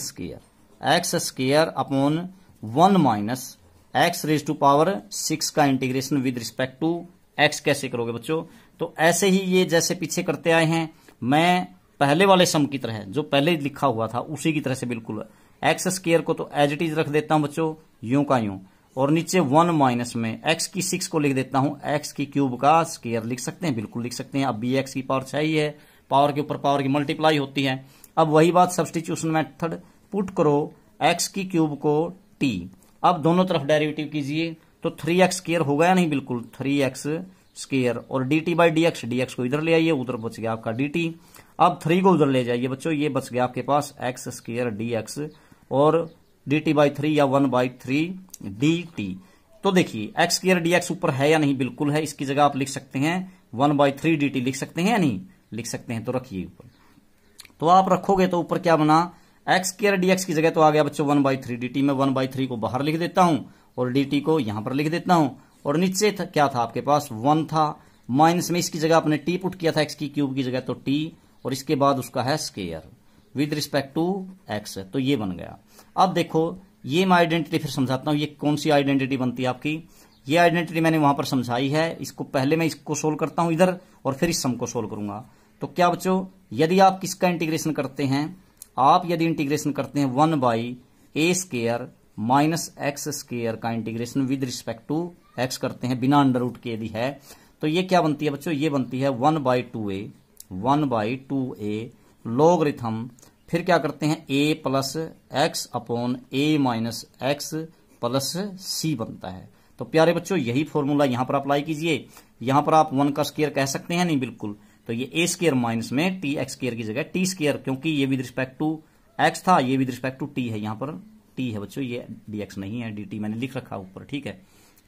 square upon 1 minus x⁻⁶ का integration with respect to x कैसे करोगे बच्चों, तो ऐसे ही ये जैसे पीछे करते आए हैं, मैं पहले वाले सम की तरह जो पहले लिखा हुआ था उसी की तरह से बिल्कुल x स्क्वायर को तो एज इट इज रख देता हूं बच्चों यूं का यूं, और नीचे 1 माइनस में x की 6 को लिख देता हूं x की क्यूब का स्क्वायर, लिख सकते हैं, बिल्कुल लिख सकते हैं। अब भी x की पावर 6 ही है, पावर के ऊपर पावर की मल्टीप्लाई होती है। अब वही बात सब्स्टिट्यूशन मेथड, पुट करो x की क्यूब को t, अब दोनों तरफ डेरिवेटिव कीजिए, तो 3x स्क्वायर होगा या नहीं, बिल्कुल 3x स्क्वायर, और dt/dx को इधर ले आइए, उधर बच गया आपका dt। अब 3 को उधर ले जाइए बच्चों, ये बच गया आपके पास x स्क्वायर dx और dt/3 या 1/3 dt। तो देखिए x स्क्वायर dx ऊपर है या नहीं, बिल्कुल है, इसकी जगह आप लिख सकते हैं 1/3 dt, लिख सकते हैं या नहीं, लिख सकते हैं, तो रखिए ऊपर। तो आप रखोगे तो ऊपर क्या बना, x स्क्वायर dx की जगह तो आ गया बच्चों 1/3 dt, मैं 1/3 को बाहर लिख देता हूं और dt को यहां पर लिख देता हूं, और नीचे क्या था आपके पास 1 था, माइनस में इसकी जगह आपने t पुट किया था x की क्यूब की जगह, तो t, और इसके बाद उसका है square with respect to x, तो ये बन गया। अब देखो ये मैं आइडेंटिटी फिर समझाता हूं, ये कौन सी आइडेंटिटी बनती है आपकी, ये आइडेंटिटी मैंने वहां पर समझाई है, इसको पहले मैं इसको सोल्व करता हूं इधर और फिर इस सम को सोल्व करूंगा। तो क्या बच्चों, यदि आप किसका इंटीग्रेशन करते हैं, आप यदि इंटीग्रेशन करते हैं 1 a square minus x square का integration with respect to x करते हैं बिना अंडर रूट के यदि है, तो ये क्या बनती है बच्चों, ये बनती है 1/2a लॉगरिथम, फिर क्या करते हैं a plus x upon a minus x plus c बनता है। तो प्यारे बच्चों यही फॉर्मूला यहां पर अप्लाई कीजिए, यहां पर आप 1 का स्क्वायर कह सकते हैं, नहीं बिल्कुल, तो ये a स्क्वायर माइनस में टी एक्स स्क्वायर की जगह टी स्क्वायर, क्योंकि ये विद रिस्पेक्ट टू x था, ये विद रिस्पेक्ट टू t है, यहां पर t है बच्चों, ये dx नहीं है, dt मैंने लिख रखा ऊपर, ठीक है।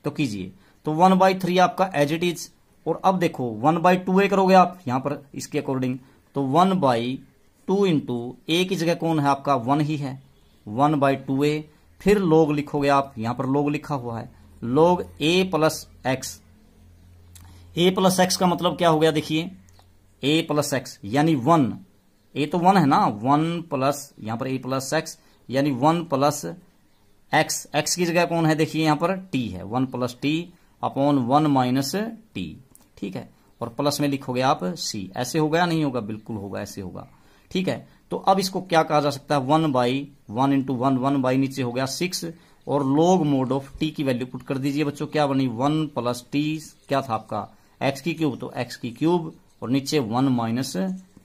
तो कीजिए, तो 1/3 आपका एज इट इज, और अब देखो 1/2a करोगे आप यहां पर इसके अकॉर्डिंग, तो 1/2 इंटू a की जगह कौन है आपका 1 ही है, 1/2a, फिर log लिखोगे आप, यहां पर log लिखा हुआ है, log a plus x, a plus x का मतलब क्या हो गया देखिए, a प्लस एक्स यानी 1, a तो 1 है ना, 1 प्लस यहां पर a प्लस एक्स यानी 1 प्लस एक्स, एक्स की जगह कौन है देखिए यहां पर t है, 1 plus T upon 1 minus T, ठीक है, और प्लस में लिखोगे आप c, ऐसे होगा या नहीं होगा, बिल्कुल होगा, ऐसे होगा, ठीक है। तो अब इसको क्या कहा जा सकता है, 1/1 इंटू 1 बाई नीचे हो गया 6, और log मोड ऑफ t की वैल्यू पुट कर दीजिए बच्चों, क्या बनी 1 प्लस टी, क्या था आपका x की क्यूब, तो x की क्यूब, और नीचे 1 माइनस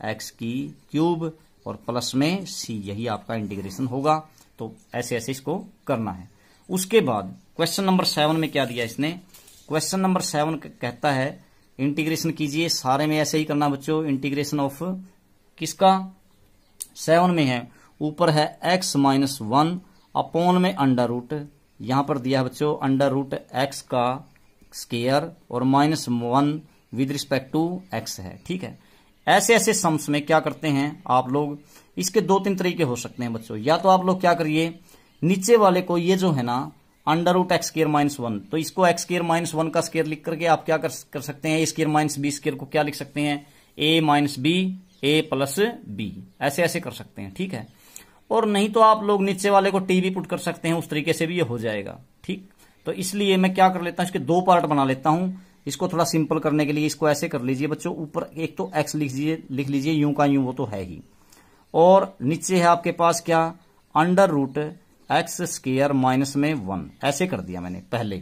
x की क्यूब, और प्लस में c, यही आपका इंटीग्रेशन होगा। तो ऐसे ऐसे इसको करना है। उसके बाद क्वेश्चन नंबर 7 में क्या दिया इसने, क्वेश्चन नंबर 7 कहता है इंटीग्रेशन कीजिए, सारे में ऐसे ही करना बच्चों, इंटीग्रेशन ऑफ किसका, 7 में है ऊपर है x माइनस 1 अपॉन में अंडर रूट, यहां पर दिया है बच्चों अंडर रूट x का स्क्वायर और minus 1 with respect to x है, ठीक है। ऐसे ऐसे सम्स में क्या करते हैं आप लोग, इसके 2-3 तरीके हो सकते हैं बच्चों, या तो आप लोग क्या करिए, नीचे वाले को ये जो है ना under root x square minus 1, तो इसको एक्स स्क्वायर माइनस 1 का स्क्वायर लिख करके आप क्या कर सकते हैं, a square minus b square को क्या लिख सकते हैं, a minus b, a plus b, ऐसे ऐसे कर सकते हैं, ठीक है। और नहीं तो आप लोग नीचे वाले को टी भी पुट कर सकते हैं, उस तरीके से भी ये हो जाएगा, ठीक। तो इसलिए मैं क्या कर लेता हूं, इसके 2 पार्ट बना लेता हूं, इसको थोड़ा सिंपल करने के लिए इसको ऐसे कर लीजिए बच्चों, ऊपर एक तो x लिख लीजिए यूं का यूं, वो तो है ही, और नीचे है आपके पास क्या under root x square minus में 1, ऐसे कर दिया मैंने पहले,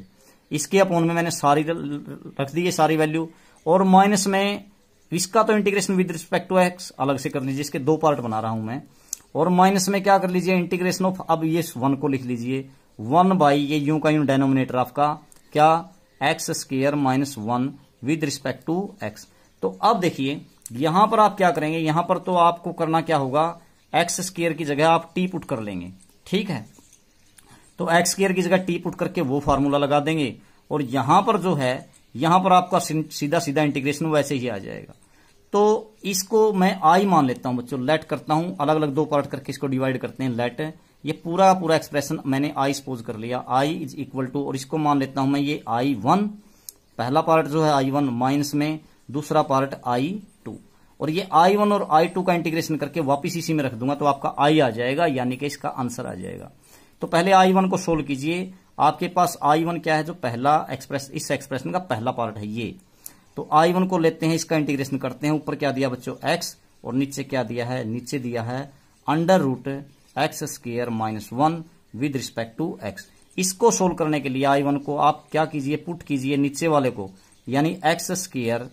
इसके अपॉन में मैंने सारी रख दी है सारी वैल्यू, और माइनस में इसका तो integration with respect to x अलग से कर लीजिए, इसके 2 पार्ट बना रहा हूं मैं, और माइनस में क्या कर लीजिए इंटीग्रेशन ऑफ, अब ये 1 को लिख लीजिए 1 बाई ये यूं का यूं डेनोमिनेटर आपका क्या x square minus 1 with respect to x. तो अब देखिए यहां पर आप क्या करेंगे, यहां पर तो आपको करना क्या होगा, एक्स स्क्वायर की जगह आप टी पुट कर लेंगे, ठीक है। तो एक्स स्क्वायर की जगह टी पुट करके वो फार्मूला लगा देंगे, और यहां पर जो है यहां पर आपका सीधा सीधा इंटीग्रेशन वैसे ही आ जाएगा। तो इसको मैं आई मान लेता हूं बच्चों, लेट करता हूं, अलग अलग 2 पार्ट करके इसको डिवाइड करते हैं, लेट, ये पूरा पूरा एक्सप्रेशन मैंने आई सपोज कर लिया, आई इज इक्वल टू, और इसको मान लेता हूं मैं ये I1, पहला पार्ट जो है I1 माइनस में दूसरा पार्ट I2, और ये I1 और I2 का इंटीग्रेशन करके वापिस इसी में रख दूंगा, तो आपका I आ जाएगा, यानी कि इसका आंसर आ जाएगा। तो पहले I1 को सोल्व कीजिए, आपके पास I1 क्या है, जो पहला इस एक्सप्रेशन का पहला पार्ट है ये, तो I1 को लेते हैं, इसका इंटीग्रेशन करते हैं, ऊपर क्या दिया बच्चों x, और नीचे क्या दिया है, नीचे दिया है under root x square minus 1 with respect to x. इसको सोल्व करने के लिए I1 को आप क्या कीजिए, पुट कीजिए नीचे वाले को, यानी एक्स स्क्वायर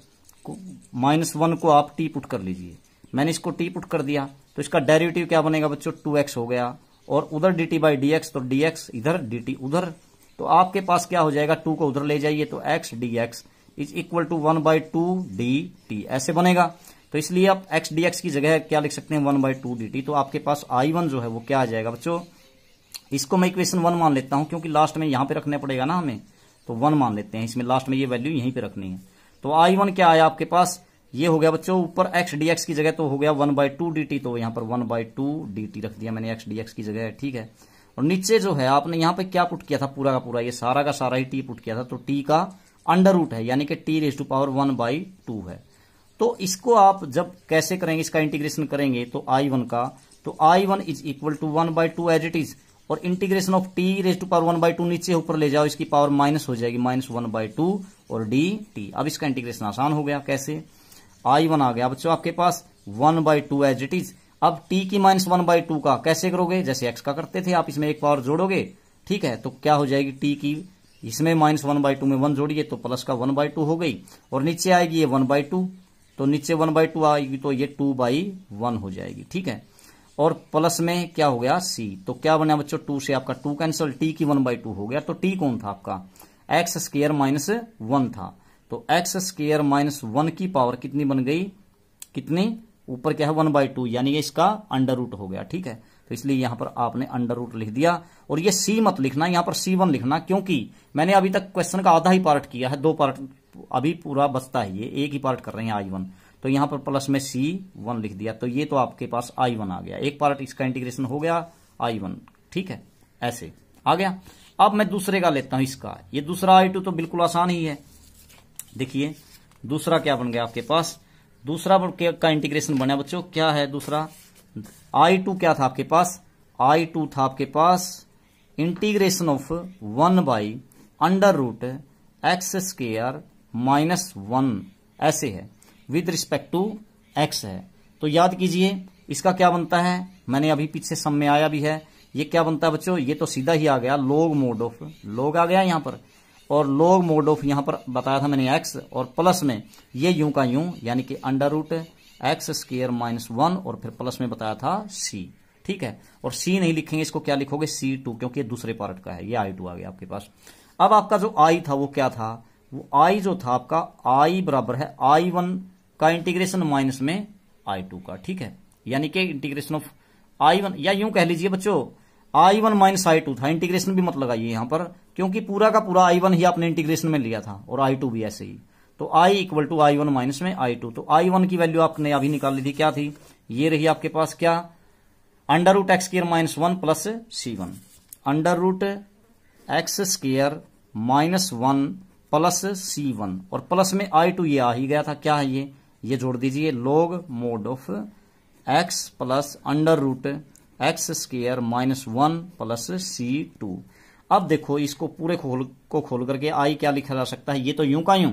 माइनस 1 को आप टी पुट कर लीजिए, मैंने इसको टी पुट कर दिया, तो इसका डेरिवेटिव क्या बनेगा बच्चों 2x हो गया, और उधर dt बाई dx, तो dx इधर dt उधर, तो आपके पास क्या हो जाएगा, 2 को उधर ले जाइए, तो x dx is equal to 1/2 dt, ऐसे बनेगा। तो इसलिए आप x dx की जगह क्या लिख सकते हैं 1/2 dt, तो आपके पास I1 जो है वो क्या आ जाएगा बच्चों, इसको मैं इक्वेशन 1 मान लेता हूं, क्योंकि लास्ट में यहां पे रखना पड़ेगा ना हमें, तो 1 मान लेते हैं, इसमें लास्ट में ये वैल्यू यहीं पे रखनी है। तो I1 क्या आया आपके पास, ये हो गया बच्चों, ऊपर x dx की जगह तो हो गया 1/2 dt, तो यहां पर 1/2 dt रख दिया मैंने x dx की जगह, ठीक है। और नीचे जो है आपने यहां पे क्या पुट किया था, पूरा का पूरा ये सारा का सारा ही t पुट किया था, तो t का अंडर रूट है, यानी कि t⁻1/2 है। तो इसको आप जब कैसे करेंगे, इसका इंटीग्रेशन करेंगे तो I1 का, तो I1 is equal to 1/2 as it is, और इंटीग्रेशन ऑफ t⁻1/2 नीचे ऊपर ले जाओ, इसकी पावर माइनस हो जाएगी, -1/2 और dt। अब इसका इंटीग्रेशन आसान हो गया, कैसे, I1 आ गया बच्चों आपके पास 1/2 एज इट इज, अब t की -1/2 का कैसे करोगे, जैसे x का करते थे, आप इसमें एक पावर जोड़ोगे, ठीक है, तो क्या हो जाएगी t की, इसमें -1/2 में 1 जोड़िए तो प्लस का 1/2 हो गई, और नीचे आएगी ये 1/2, तो नीचे 1/2 आएगी तो ये 2/1 हो जाएगी, ठीक है। और प्लस में क्या हो गया c, तो क्या बना बच्चों, 2 से आपका 2 कैंसिल, t की 1/2 हो गया, तो t कौन था आपका, x स्क्वायर -1 था, तो x स्क्वायर -1 की पावर कितनी बन गई, कितनी, ऊपर क्या है 1/2, यानी ये इसका अंडर रूट हो गया, ठीक है। तो इसलिए यहां पर आपने अंडर रूट लिख दिया, और ये c मत लिखना, यहां पर c1 लिखना, क्योंकि मैंने अभी तक क्वेश्चन का आधा ही पार्ट किया है, 2 पार्ट अभी पूरा बचता है, ये एक ही पार्ट कर रहे हैं i1, तो यहां पर प्लस में c1 लिख दिया, तो ये तो आपके पास i1 आ गया, एक पार्ट इसका इंटीग्रेशन हो गया i1, ठीक है, ऐसे आ गया। अब मैं दूसरे का लेता हूं इसका, ये दूसरा i2 तो बिल्कुल आसान ही है, देखिए दूसरा क्या बन गया आपके पास, दूसरा का इंटीग्रेशन बना बच्चों, क्या है दूसरा, i2 क्या था आपके पास, i2 था आपके पास इंटीग्रेशन ऑफ 1/√x² -1 ऐसे है, विद रिस्पेक्ट टू x है। तो याद कीजिए इसका क्या बनता है, मैंने अभी पीछे सम में आया भी है, ये क्या बनता है बच्चों, ये तो सीधा ही आ गया लॉग मोड ऑफ, लॉग आ गया यहां पर, और लॉग मोड ऑफ यहां पर बताया था मैंने x, और प्लस में ये यूं का यूं, यानी कि √x² -1, और फिर प्लस में बताया था c, ठीक है। और c नहीं लिखेंगे, इसको क्या लिखोगे c2, क्योंकि ये दूसरे पार्ट का है, ये i2 आ गया आपके पास। अब आपका जो i था वो क्या था, वो i जो था आपका i बराबर है i1 का इंटीग्रेशन माइनस में i2 का, ठीक है, यानी कि इंटीग्रेशन ऑफ i1, या यूं कह लीजिए बच्चों i1 माइनस i2 था, इंटीग्रेशन भी मत लगाइए यहां पर, क्योंकि पूरा का पूरा i1 ही आपने इंटीग्रेशन में लिया था, और i2 भी ऐसे ही, तो i = i1 माइनस में i2, तो i1 की वैल्यू आपने अभी निकाल ली थी, क्या थी, ये रही आपके पास क्या, √x² -1 plus c1, √x² -1 plus c1, और प्लस में i2 ये आ ही गया था, क्या है ये जोड़ दीजिए, log mod of x plus √x² -1 plus c2। अब देखो इसको पूरे खोल करके i क्या लिखा जा सकता है, ये तो यूं का यूं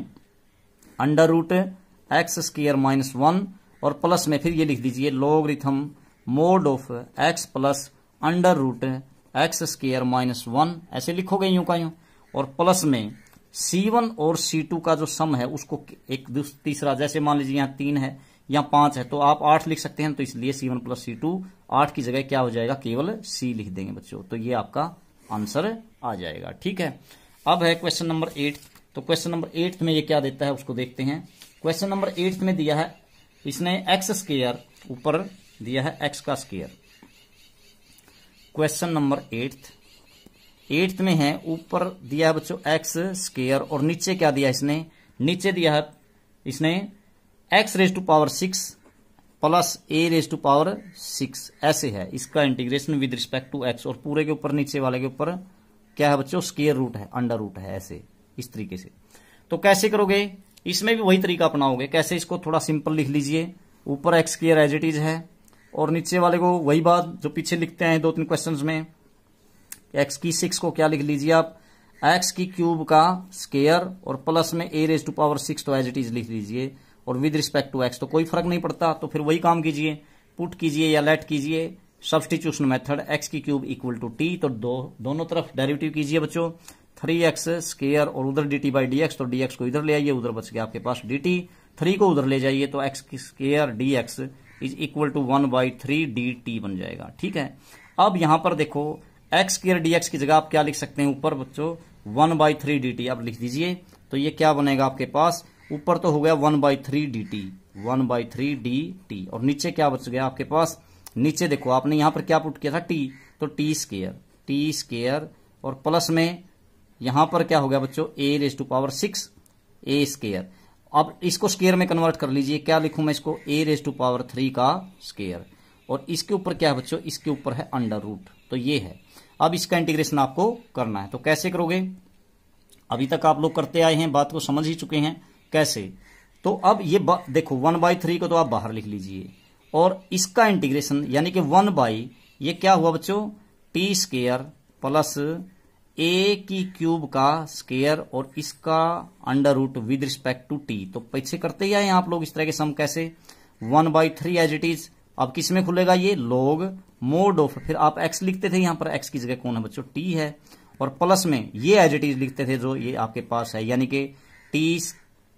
√x² -1, और प्लस में फिर ये लिख दीजिए logarithm mode of x plus √x² -1, ऐसे लिखोगे यूं का यूं, और प्लस में c1 और c2 का जो सम है उसको एक तीसरा, जैसे मान लीजिए यहाँ 3 है या 5 है तो आप 8 लिख सकते हैं, तो इसलिए c1 प्लस c2, 8 की जगह क्या हो जाएगा, केवल c लिख देंगे बच्चों, तो ये आपका आंसर आ जाएगा, ठीक है। अब है क्वेश्चन नंबर 8, तो क्वेश्चन नंबर 8 में ये क्या देता है उसको देखते हैं। क्वेश्चन नंबर 8 में दिया है, इसने x² ऊपर दिया है x का स्क्वायर, क्वेश्चन नंबर 8 में है, ऊपर दिया है बच्चों x², और नीचे क्या दिया इसने, नीचे दिया है इसने x⁶ प्लस a⁶ ऐसे है, इसका integration with respect to x, और पूरे के ऊपर नीचे वाले के ऊपर क्या है बच्चों, स्क्वायर रूट है, अंडर रूट है, ऐसे इस तरीके से। तो कैसे करोगे, इसमें भी वही तरीका अपनाओगे, कैसे, इसको थोड़ा सिंपल लिख लीजिए, ऊपर x² एज इट इज है, और नीचे वाले को वही बात जो पीछे लिखते हैं 2-3 क्वेश्चंस में, x³ को क्या लिख लीजिए आप, x³ का स्क्वायर, और प्लस में a⁶ तो एज इट इज लिख लीजिए, और विद रिस्पेक्ट टू x तो कोई फर्क नहीं पड़ता, तो फिर वही काम कीजिए, पुट कीजिए या लेट कीजिए, सब्स्टिट्यूशन मेथड, x³ = t, तो दोनों तरफ डेरिवेटिव कीजिए बच्चों, 3x² और उधर dt/dx, तो dx को इधर ले आइए, उधर बच गया आपके पास dt, 3 को उधर ले जाइए तो x² dx = 1/3 dt बन जाएगा, ठीक है। अब यहां पर देखो x² dx की जगह आप क्या लिख सकते हैं, ऊपर बच्चों 1/3 dt आप लिख दीजिए, तो ये क्या बनेगा आपके पास, ऊपर तो हो गया 1/3 dt, 1/3 dt, और नीचे क्या बच गया आपके पास, नीचे देखो आपने यहां पर क्या पुट किया था t, तो t², और प्लस में यहां पर क्या हो गया बच्चों a⁶ a², अब इसको स्क्वायर में कन्वर्ट कर लीजिए, क्या लिखूं मैं इसको, a�3 का स्क्वायर, और इसके ऊपर क्या है बच्चों, इसके ऊपर है अंडर रूट, तो ये है। अब इसका इंटीग्रेशन आपको करना है, तो कैसे करोगे, अभी तक आप लोग करते आए हैं, बात को समझ ही चुके हैं कैसे। तो अब ये देखो 1/3 को तो आप बाहर लिख लीजिए, और इसका इंटीग्रेशन यानी कि 1/, ये क्या हुआ बच्चों, t² प्लस a³ का स्क्वायर, और इसका under root with respect to t, तो पीछे करते ही आए आप लोग इस तरह के सम, कैसे 1/3 एज इट इज अब किस में खुलेगा ये, log mod ऑफ, फिर आप x लिखते थे, यहां पर x की जगह कौन है बच्चों, t है, और प्लस में ये एज इट इज लिखते थे जो ये आपके पास है, यानी कि t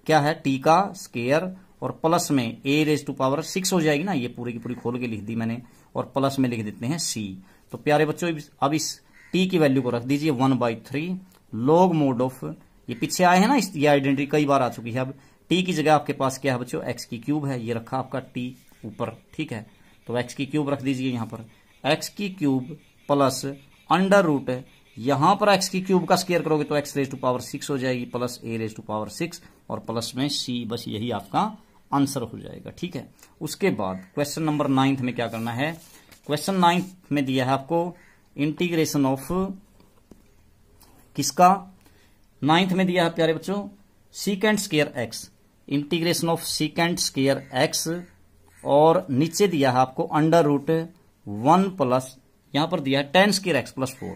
क्या है, t का स्केयर, और प्लस में a रेज टू पावर 6 हो जाएगी ना, ये पूरी की पूरी खोल के लिख दी मैंने, और प्लस में लिख देते हैं c। तो प्यारे बच्चों अब इस t की वैल्यू को रख दीजिए 1/3 log mod ऑफ, ये पीछे आए हैं ना, ये आइडेंटिटी कई बार आ चुकी है। अब t की जगह आपके पास क्या है बच्चों, x की क्यूब है, ये रखा आपका t ऊपर, ठीक है, तो x की क्यूब रख दीजिए यहां पर, x की क्यूब प्लस अंडर रूट, यहां पर x की क्यूब का स्क्वायर करोगे तो x रेज टू पावर 6 हो जाएगी, plus a raise to power 6 और प्लस में c, बस यही आपका आंसर हो जाएगा, ठीक है। उसके बाद क्वेश्चन नंबर 9 में क्या करना है, क्वेश्चन 9 में दिया है आपको इंटीग्रेशन ऑफ किसका, 9 में दिया है प्यारे बच्चों secant square x, integration of secant square x, और नीचे दिया है आपको अंडर रूट 1 प्लस, यहां पर दिया है tan square x plus 4,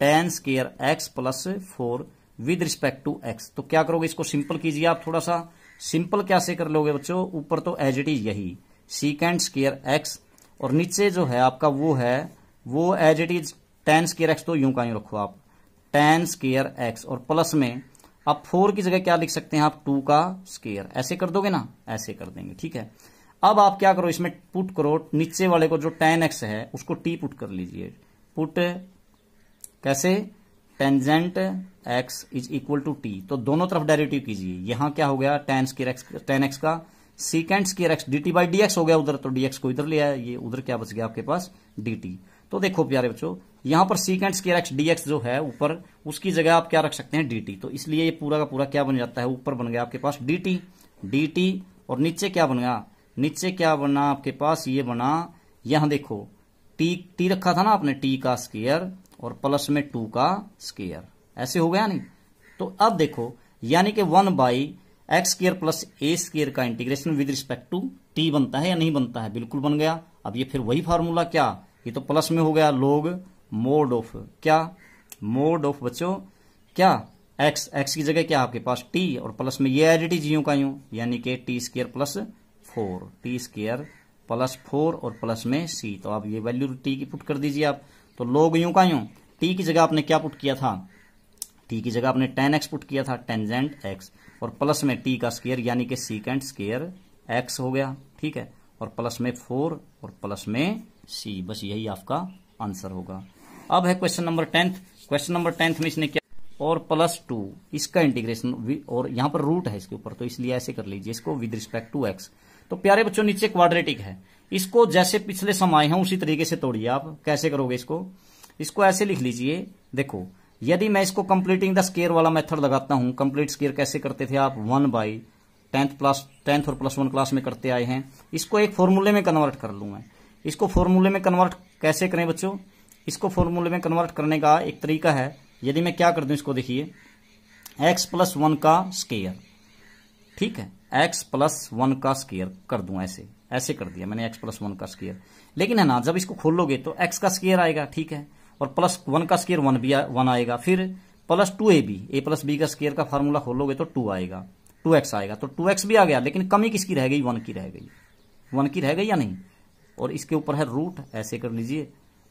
tan square x plus 4 with respect to x। तो क्या करोगे, इसको सिंपल कीजिए आप, थोड़ा सा सिंपल कैसे कर लोगे बच्चों, ऊपर तो एज इट इज यही सीकेंट स्क्वायर x, और नीचे जो है आपका वो है वो as it is tan square x, तो यूं का यूं रखो आप tan स्क्वायर x, और प्लस में आप 4 की जगह क्या लिख सकते हैं आप, 2 का स्क्वायर, ऐसे कर दोगे ना, ऐसे कर देंगे, ठीक है। अब आप क्या करो, इसमें पुट करो नीचे वाले को, जो tan x है उसको t पुट कर लीजिए, पुट कैसे, tangent x is equal to t, तो दोनों तरफ डेरिवेटिव कीजिए, यहां क्या हो गया tan x का secant square x dt by dx हो गया उधर, तो dx को इधर ले आया, ये उधर क्या बच गया आपके पास dt। तो देखो प्यारे बच्चों यहां पर सीकेंट स्क्वायर x dx जो है ऊपर, उसकी जगह आप क्या रख सकते हैं dt, तो इसलिए ये पूरा का पूरा क्या बन जाता है, ऊपर बन गया आपके पास dt, और नीचे क्या बन गया, नीचे क्या बना आपके पास, ये बना, यहां देखो t रखा था ना आपने, t का स्क्वायर और प्लस में 2 का स्क्वायर, ऐसे हो गया नहीं। तो अब देखो यानी कि 1/x square plus a square का integration with respect to t बनता है या नहीं बनता है, बिल्कुल बन गया। अब ये फिर वही फार्मूला, क्या ये तो प्लस में हो गया log mod ऑफ, क्या mod ऑफ बच्चों, क्या x की जगह क्या आपके पास t, और प्लस में ये एज इट इज यूं का यूं, यानी कि t square plus 4, t square plus 4 और प्लस में c। तो आप ये वैल्यू t की पुट कर दीजिए आप, तो log यूं का यूं, t की जगह आपने क्या पुट किया था, t की जगह आपने tan x पुट किया था, टेंजेंट x, और प्लस में t का स्क्वायर यानी कि सीकेंट स्क्वायर x हो गया, ठीक है, और प्लस में 4 और प्लस में c, बस यही आपका आंसर होगा। अब है क्वेश्चन नंबर 10, क्वेश्चन नंबर 10 में इसने क्या, और प्लस 2 इसका इंटीग्रेशन, और यहां पर रूट है इसके ऊपर, तो इसलिए ऐसे कर लीजिए इसको विद रिस्पेक्ट टू x। तो प्यारे बच्चों नीचे क्वाड्रेटिक है, इसको जैसे पिछले सम आए हैं उसी तरीके से तोड़िए आप, कैसे करोगे इसको ऐसे लिख लीजिए, देखो यदि मैं इसको कंप्लीटिंग द स्क्वायर वाला मेथड लगाता हूं, कंप्लीट स्क्वायर कैसे करते थे आप, 1/10 और +1 क्लास में करते आए हैं, इसको एक फॉर्मूले में कन्वर्ट कर लूं मैं। इसको फॉर्मूले में कन्वर्ट कैसे करें बच्चों, इसको फॉर्मूले में कन्वर्ट करने का एक तरीका है, यदि मैं क्या कर दूं इसको, देखिए x + 1 का स्क्वायर, ठीक है, x + 1 का स्क्वायर कर दूं, ऐसे कर दिया मैंने x + 1 का स्क्वायर, लेकिन है ना जब इसको खोलोगे तो x का स्क्वायर आएगा, ठीक है, और +1 का स्क्वायर 1 आएगा, फिर प्लस 2ab, a + b का स्क्वायर का फार्मूला खोलोगे तो 2 आएगा, 2x आएगा, तो 2x भी आ गया, लेकिन कमी किसकी रह गई, 1 की रह गई, 1 की रह गई या नहीं, और इसके ऊपर है रूट, ऐसे कर लीजिए,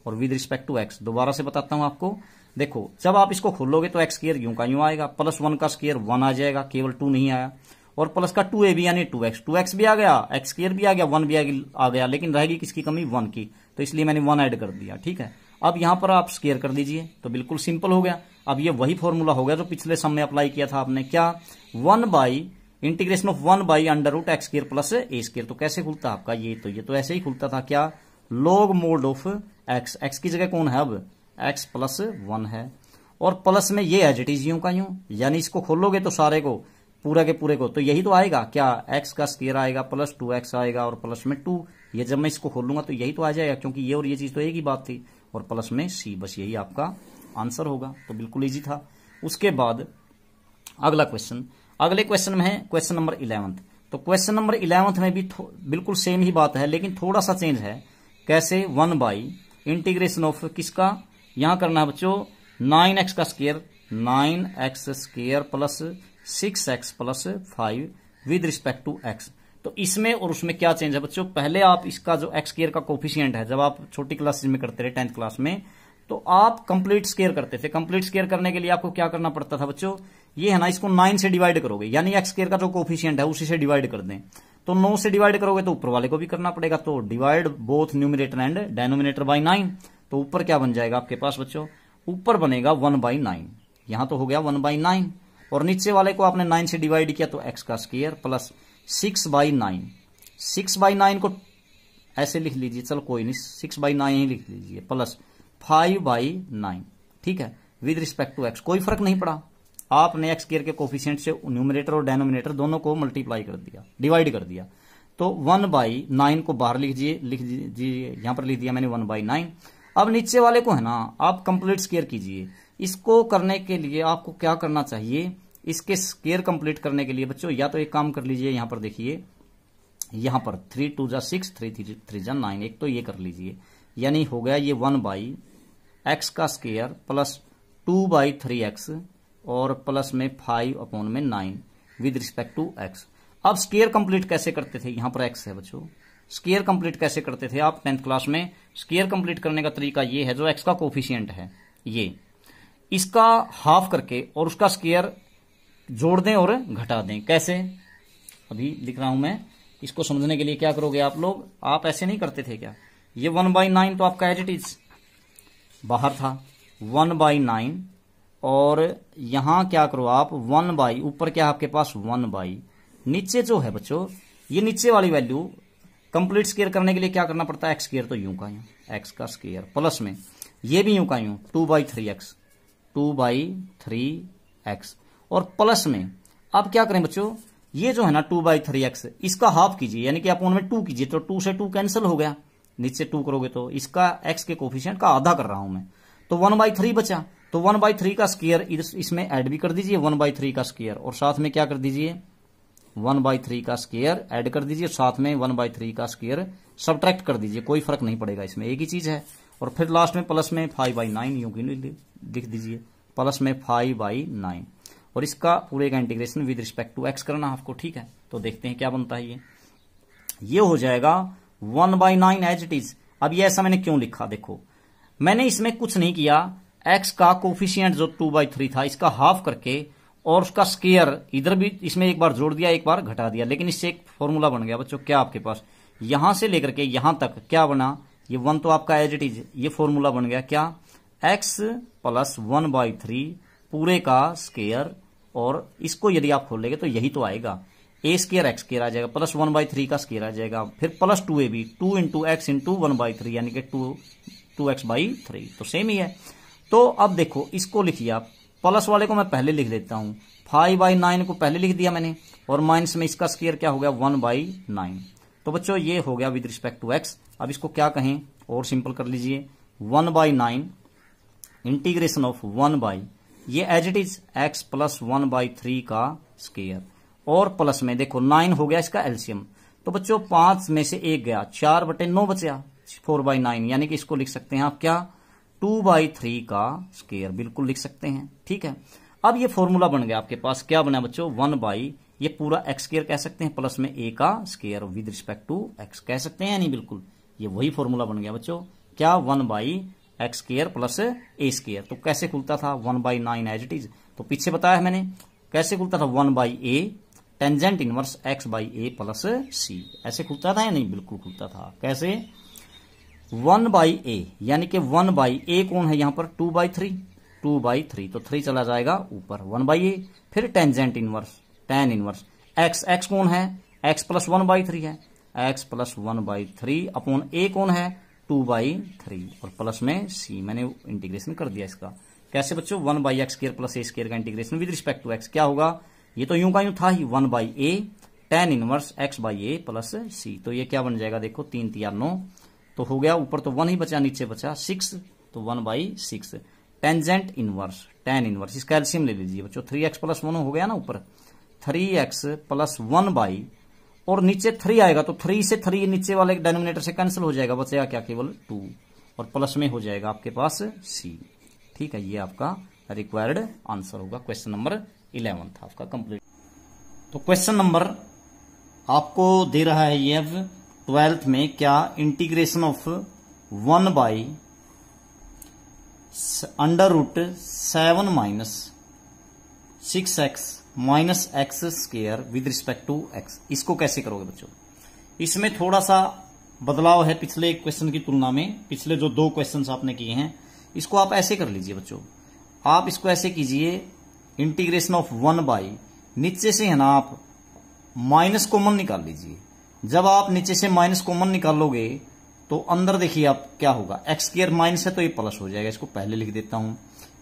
और विद रिस्पेक्ट टू x, दोबारा से बताता हूं आपको, देखो जब आप इसको खोलोगे तो x स्क्वायर यूं का यूं आएगा, +1 का स्क्वायर 1 आ जाएगा, केवल 2 नहीं आया, और प्लस का 2ab यानी 2x भी आ गया, x स्क्वायर भी आ गया, 1 भी आ गया, लेकिन रहेगी किसकी कमी, 1 की, तो इसलिए मैंने 1 ऐड कर दिया, ठीक है। अब यहां पर आप स्क्वायर कर दीजिए, तो बिल्कुल सिंपल हो गया। अब ये वही फॉर्मूला हो गया जो पिछले सम में अप्लाई किया था आपने, क्या 1/इंटीग्रेशन of 1/√x square plus a square, तो कैसे खुलता आपका ये तो ऐसे ही खुलता था, क्या log mod ऑफ x की जगह कौन है अब, x + 1 है, और प्लस में ये एज इट इज यूं का यूं, यानी इसको खोलोगे तो सारे को पूरा के पूरे को, तो यही तो आएगा, क्या x का स्क्वायर आएगा, प्लस 2x आएगा, और प्लस में 2, ये जब मैं इसको खोलूंगा तो यही तो आ जाएगा, क्योंकि ये और ये चीज तो एक ही बात थी, और प्लस में c, बस यही आपका आंसर होगा, तो बिल्कुल इजी था। उसके बाद अगला क्वेश्चन, अगले क्वेश्चन में है क्वेश्चन नंबर 11, तो क्वेश्चन नंबर 11 में भी बिल्कुल सेम ही बात है, लेकिन थोड़ा सा चेंज है, कैसे 1/इंटीग्रेशन ऑफ किसका, यहां करना है बच्चों 9x का square, 9x square plus 6x + 5 with respect to x। तो इसमें और उसमें क्या चेंज है बच्चों, पहले आप इसका जो एक्स स्क्वायर का कोफिशिएंट है, जब आप छोटी क्लासेज में करते रहे 10th क्लास में, तो आप कंप्लीट स्क्वायर करते थे। कंप्लीट स्क्वायर करने के लिए आपको क्या करना पड़ता था बच्चों, ये है ना, इसको 9 से डिवाइड करोगे, यानी एक्स स्क्वायर का जो कोफिशिएंट है उसी से डिवाइड कर दें। तो 9 से डिवाइड करोगे तो ऊपर वाले को भी करना पड़ेगा, तो divide both numerator and denominator by 9। तो ऊपर क्या बन जाएगा आपके पास बच्चों, ऊपर बनेगा 1/9, यहां तो हो गया 1/9, और नीचे वाले को आपने 9 से डिवाइड किया तो एक्स का स्क्वायर प्लस 6/9। 6/9 को ऐसे लिख लीजिए, चलो कोई नहीं, 6/9 ही लिख लीजिए, प्लस 5/9, ठीक है, विद रिस्पेक्ट टू एक्स। कोई फर्क नहीं पड़ा, आपने एक्स स्क्वायर के कोफिशिएंट से न्यूमरेटर और डेनोमिनेटर दोनों को मल्टीप्लाई कर दिया, डिवाइड कर दिया। तो 1/9 को बाहर लिख दीजिए, यहां पर लिख दिया मैंने 1/9। अब नीचे वाले को है ना, आप कंप्लीट स्क्वायर कीजिए। इसको करने के लिए आपको क्या करना चाहिए, इसके स्क्वायर कंप्लीट करने के लिए बच्चों या तो एक काम कर लीजिए, यहां पर देखिए, यहां पर 3 2 जा 6, 3 3 जा 9, एक तो ये कर लीजिए, यानी हो गया ये 1/x का स्क्वायर प्लस 2/3x और प्लस में 5/9 विद रिस्पेक्ट टू x। अब स्क्वायर कंप्लीट कैसे करते थे, यहां पर x है बच्चों, स्क्वायर कंप्लीट कैसे करते थे आप 10th क्लास में, स्क्वायर कंप्लीट करने का तरीका ये है, जो x का कोफिशिएंट है ये, इसका हाफ करके और उसका स्क्वायर जोड़ दें और घटा दें। कैसे, अभी लिख रहा हूं मैं, इसको समझने के लिए क्या करोगे आप लोग, आप ऐसे नहीं करते थे क्या, ये 1/9 तो आपका एज इट इज बाहर था 1/9, और यहां क्या करो आप 1/, ऊपर क्या आपके पास 1/, नीचे जो है बच्चों, ये नीचे वाली वैल्यू कंप्लीट स्क्वायर करने के लिए क्या करना पड़ता है, एक्स स्क्वायर तो यूं का यूं, एक्स का स्क्वायर प्लस में ये भी यूं का यूं 2/3x, 2/3x, और प्लस में अब क्या करें बच्चों, ये जो है ना 2/3x, इसका हाफ कीजिए, यानी कि आप उनमें 2 कीजिए, तो 2 से 2 कैंसिल हो गया, नीचे 2 करोगे तो इसका x के कोफिशिएंट का आधा कर रहा हूं मैं, तो 1/3 बचा। तो 1/3 का स्क्वायर इसमें ऐड भी कर दीजिए, 1/3 का स्क्वायर, और साथ में क्या कर दीजिए 1/3 का स्क्वायर ऐड कर दीजिए, साथ में 1/3 का स्क्वायर सब्ट्रैक्ट कर दीजिए, कोई फर्क नहीं पड़ेगा इसमें, एक ही चीज है। और फिर लास्ट में प्लस में 5/9 यूं की लिख दीजिए, प्लस में 5/9, और इसका पूरे का integration with respect to x करना आपको, ठीक है। तो देखते हैं क्या बनता है, ये हो जाएगा 1/9 एज इट इज। अब ये ऐसा मैंने क्यों लिखा, देखो मैंने इसमें कुछ नहीं किया, एक्स का कोफिशिएंट जो 2/3 था इसका हाफ करके और उसका स्क्वायर इधर भी इसमें एक बार जोड़ दिया, एक बार घटा दिया, लेकिन इससे एक फॉर्मूला बन गया बच्चों, क्या आपके पास यहां से लेकर के यहां तक क्या बना, ये 1 तो आपका एज इट इज, ये फॉर्मूला बन गया क्या, x प्लस 1/3 पूरे का स्क्वायर, और इसको यदि आप खोलेंगे तो यही तो आएगा, a स्क्वायर x स्क्वायर आ जाएगा, प्लस 1/3 का स्क्वायर आ जाएगा, फिर plus 2ab 2 into x into 1/3, यानी कि 2x/3, तो सेम ही है। तो अब देखो इसको लिखिए आप, प्लस वाले को मैं पहले लिख देता हूं, 5/9 को पहले लिख दिया मैंने, और माइनस में इसका स्क्वायर क्या हो गया 1/9। तो बच्चों ये हो गया विद रिस्पेक्ट टू एक्स। अब इसको क्या कहें और सिंपल कर लीजिए, 1/9 इंटीग्रेशन ऑफ 1/, ये as it is x plus 1/3 का स्क्वायर, और प्लस में देखो 9 हो गया इसका एलसीएम, तो बच्चों 5 में से 1 गया, 4/9 बचा 4/9, यानी कि इसको लिख सकते हैं आप क्या 2/3 का स्क्वायर, बिल्कुल लिख सकते हैं, ठीक है। अब ये फॉर्मूला बन गया आपके पास, क्या बना बच्चों 1/, ये पूरा x स्क्वायर कह सकते हैं, प्लस में a का square with respect to x कह सकते हैं, नहीं बिल्कुल ये वही फॉर्मूला बन गया बच्चों, क्या 1/x square plus a square. तो कैसे खुलता था 1/9 एज इट इज, तो पीछे बताया है मैंने कैसे खुलता था 1/a tangent inverse x/a plus c, ऐसे खुलता था या नहीं, बिल्कुल खुलता था। कैसे 1/a, यानी कि 1/a कौन है यहां पर 2/3, तो 3 चला जाएगा ऊपर 1/a, फिर tangent inverse tan inverse x कौन है, x प्लस 1/3 है, x प्लस 1/3 अपॉन a कौन है 2/3, और प्लस में c, मैंने इंटीग्रेशन कर दिया इसका। कैसे बच्चों 1/x square plus a square का integration with respect to x क्या होगा, ये तो यूं का यूं था ही 1/a tan inverse x/a plus c, तो ये क्या बन जाएगा देखो 3 3 9, तो हो गया, ऊपर तो 1 ही बचा, नीचे बचा 6, तो 1/6 टेंजेंट इनवर्स tan इनवर्स, इसका एलसीएम ले लीजिए बच्चों, 3x प्लस 1 हो गया ना ऊपर, 3x प्लस 1/, और नीचे 3 आएगा, तो 3 से 3 नीचे वाले डिनोमिनेटर से कैंसिल हो जाएगा, बचेगा क्या केवल 2, और प्लस में हो जाएगा आपके पास c, ठीक है। ये आपका रिक्वायर्ड आंसर होगा, क्वेश्चन नंबर 11 था आपका कंप्लीट। तो क्वेश्चन नंबर आपको दे रहा है ये अब 12th में क्या, integration of 1 by √7 minus 6x minus x square with respect to x। इसको कैसे करोगे बच्चों? इसमें थोड़ा सा बदलाव है पिछले क्वेश्चन की तुलना में। पिछले जो 2 क्वेश्चंस आपने किए हैं इसको आप ऐसे कर लीजिए बच्चों। आप इसको ऐसे कीजिए, इंटीग्रेशन ऑफ 1 बाई, नीचे से है ना आप माइनस कॉमन निकाल लीजिए। जब आप नीचे से माइनस कॉमन निकालोगे तो अंदर देखिए आप क्या होगा, एक्स स्क्वायर माइनस है तो ये प्लस हो जाएगा। इसको पहले लिख देता हूं,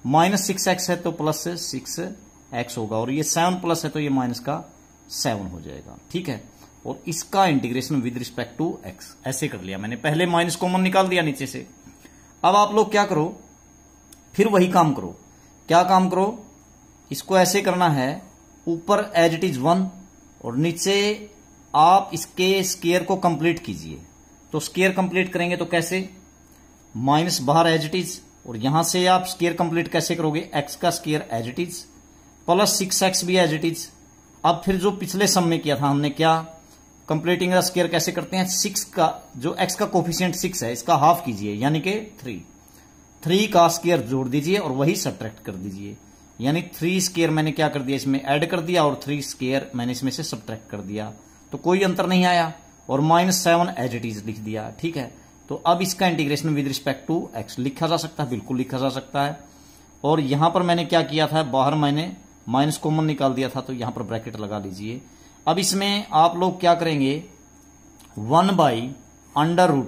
माइनस 6x है तो प्लस 6x होगा, और ये 7 प्लस है तो ये माइनस का 7 हो जाएगा। ठीक है, और इसका integration with respect to x ऐसे कर लिया मैंने। पहले माइनस कॉमन निकाल दिया नीचे से। अब आप लोग क्या करो, फिर वही काम करो। क्या काम करो? इसको ऐसे करना है, ऊपर एज इट इज 1 और नीचे आप इसके स्क्वायर को कंप्लीट कीजिए। तो स्क्वायर कंप्लीट करेंगे तो कैसे, माइनस बाहर एज इट इज, और यहां से आप स्क्वायर कंप्लीट कैसे करोगे, x का square as it is plus 6x भी एज इट इज। अब फिर जो पिछले सम में किया था हमने, क्या कंप्लीटिंग द स्क्वायर कैसे करते हैं, 6 का जो x का कोफिशिएंट 6 है इसका हाफ कीजिए यानी कि 3 का स्क्वायर जोड़ दीजिए और वही सब्ट्रैक्ट कर दीजिए। यानी 3 स्क्वायर मैंने क्या कर दिया, इसमें ऐड कर दिया, और 3 स्क्वायर मैंने इसमें से सब्ट्रैक्ट कर दिया, तो कोई अंतर नहीं आया, और -7 एज इट इज लिख दिया। ठीक है, तो अब इसका integration with respect to x लिखा जा सकता है, बिल्कुल लिखा जा सकता है। और यहां पर मैंने क्या किया था, बाहर मैंने माइनस कॉमन निकाल दिया था, तो यहां पर ब्रैकेट लगा लीजिए। अब इसमें आप लोग क्या करेंगे, 1 बाई √,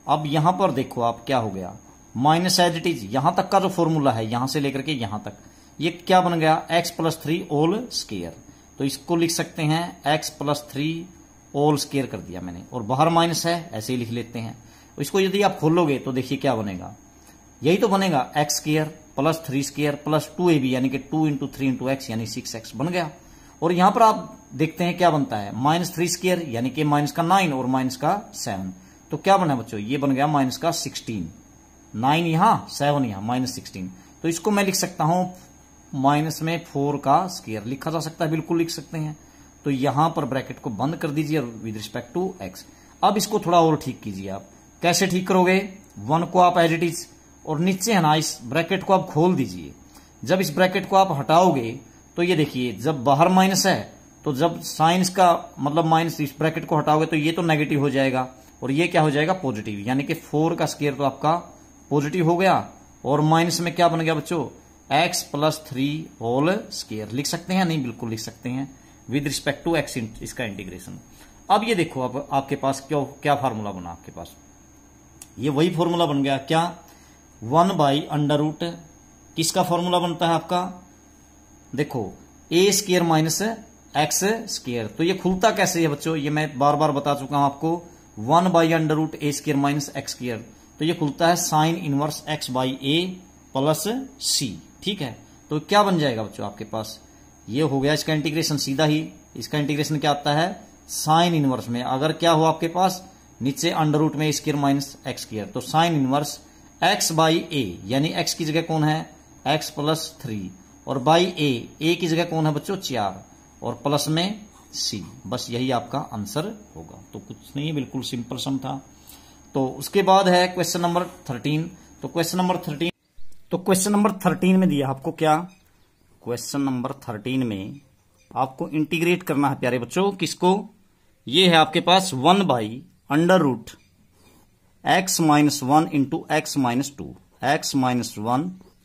अब यहां पर देखो आप क्या हो गया, माइनस एज इट इज, यहां तक का जो फॉर्मूला है यहां से लेकर के यहां तक, ये क्या बन गया, x + 3 होल स्क्वायर। तो इसको लिख सकते हैं x + 3 होल स्क्वायर कर दिया मैंने, और बाहर माइनस है ऐसे ही लिख लेते हैं। इसको यदि आप खोलोगे तो देखिए क्या बनेगा, यही तो बनेगा, x square plus 3 square plus 2ab यानी कि 2 × 3 × x यानी 6x बन गया। और यहां पर आप देखते हैं क्या बनता है, -3 स्क्वायर यानी कि माइनस का 9 और माइनस का 7, तो क्या बना बच्चों, ये बन गया माइनस का 16, 9 यहां 7 यहां -16। तो इसको मैं लिख सकता हूं माइनस में 4 का स्क्वायर लिखा जा सकता है, बिल्कुल लिख सकते हैं। तो यहां पर ब्रैकेट को बंद कर दीजिए विद रिस्पेक्ट टू x। अब इसको थोड़ा और ठीक कीजिए। आप कैसे ठीक करोगे, 1 को आप एज इट इज, और नीचे है ना इस ब्रैकेट को आप खोल दीजिए। जब इस ब्रैकेट को आप हटाओगे तो ये देखिए, जब बाहर माइनस है तो जब साइंस का मतलब माइनस, इस ब्रैकेट को हटाओगे तो ये तो नेगेटिव हो जाएगा और ये क्या हो जाएगा, पॉजिटिव, यानी कि 4 का स्क्वायर तो आपका पॉजिटिव हो गया, और माइनस में क्या बन गया बच्चों, x + 3 होल स्क्वायर लिख सकते हैं, नहीं बिल्कुल लिख सकते हैं, विद रिस्पेक्ट टू x इसका इंटीग्रेशन। अब ये देखो, अब आपके पास क्या फार्मूला बना, आपके पास ये वही फॉर्मूला बन गया, क्या, 1 बाई √, किसका फॉर्मूला बनता है आपका, देखो a square minus x square. तो ये खुलता कैसे है बच्चों, ये मैं बार बार बता चुका हूं आपको, 1 by √a square minus x square, तो ये खुलता है sign inverse x by a plus c। ठीक है, तो क्या बन जाएगा बच्चों आपके पास, ये हो गया इसका इंटीग्रेशन सीधा ही। इसका इंटीग्रेशन क्या आता है, साइन इनवर्स में अगर क्या हो आपके पास, नीचे √ में स्क्वायर माइनस x स्क्वायर, तो sign inverse x by a, यानी x की जगह कौन है, x + 3, और बाई a की जगह कौन है बच्चों, 4, और प्लस में c। बस यही आपका आंसर होगा। तो कुछ नहीं, बिल्कुल सिंपल सम था। तो उसके बाद है क्वेश्चन नंबर 13। तो क्वेश्चन नंबर 13 में दिया आपको क्या, क्वेश्चन नंबर 13 में आपको इंटीग्रेट करना है प्यारे बच्चों, किसको, ये है आपके पास 1 by √x - 1 × x - 2, x - 1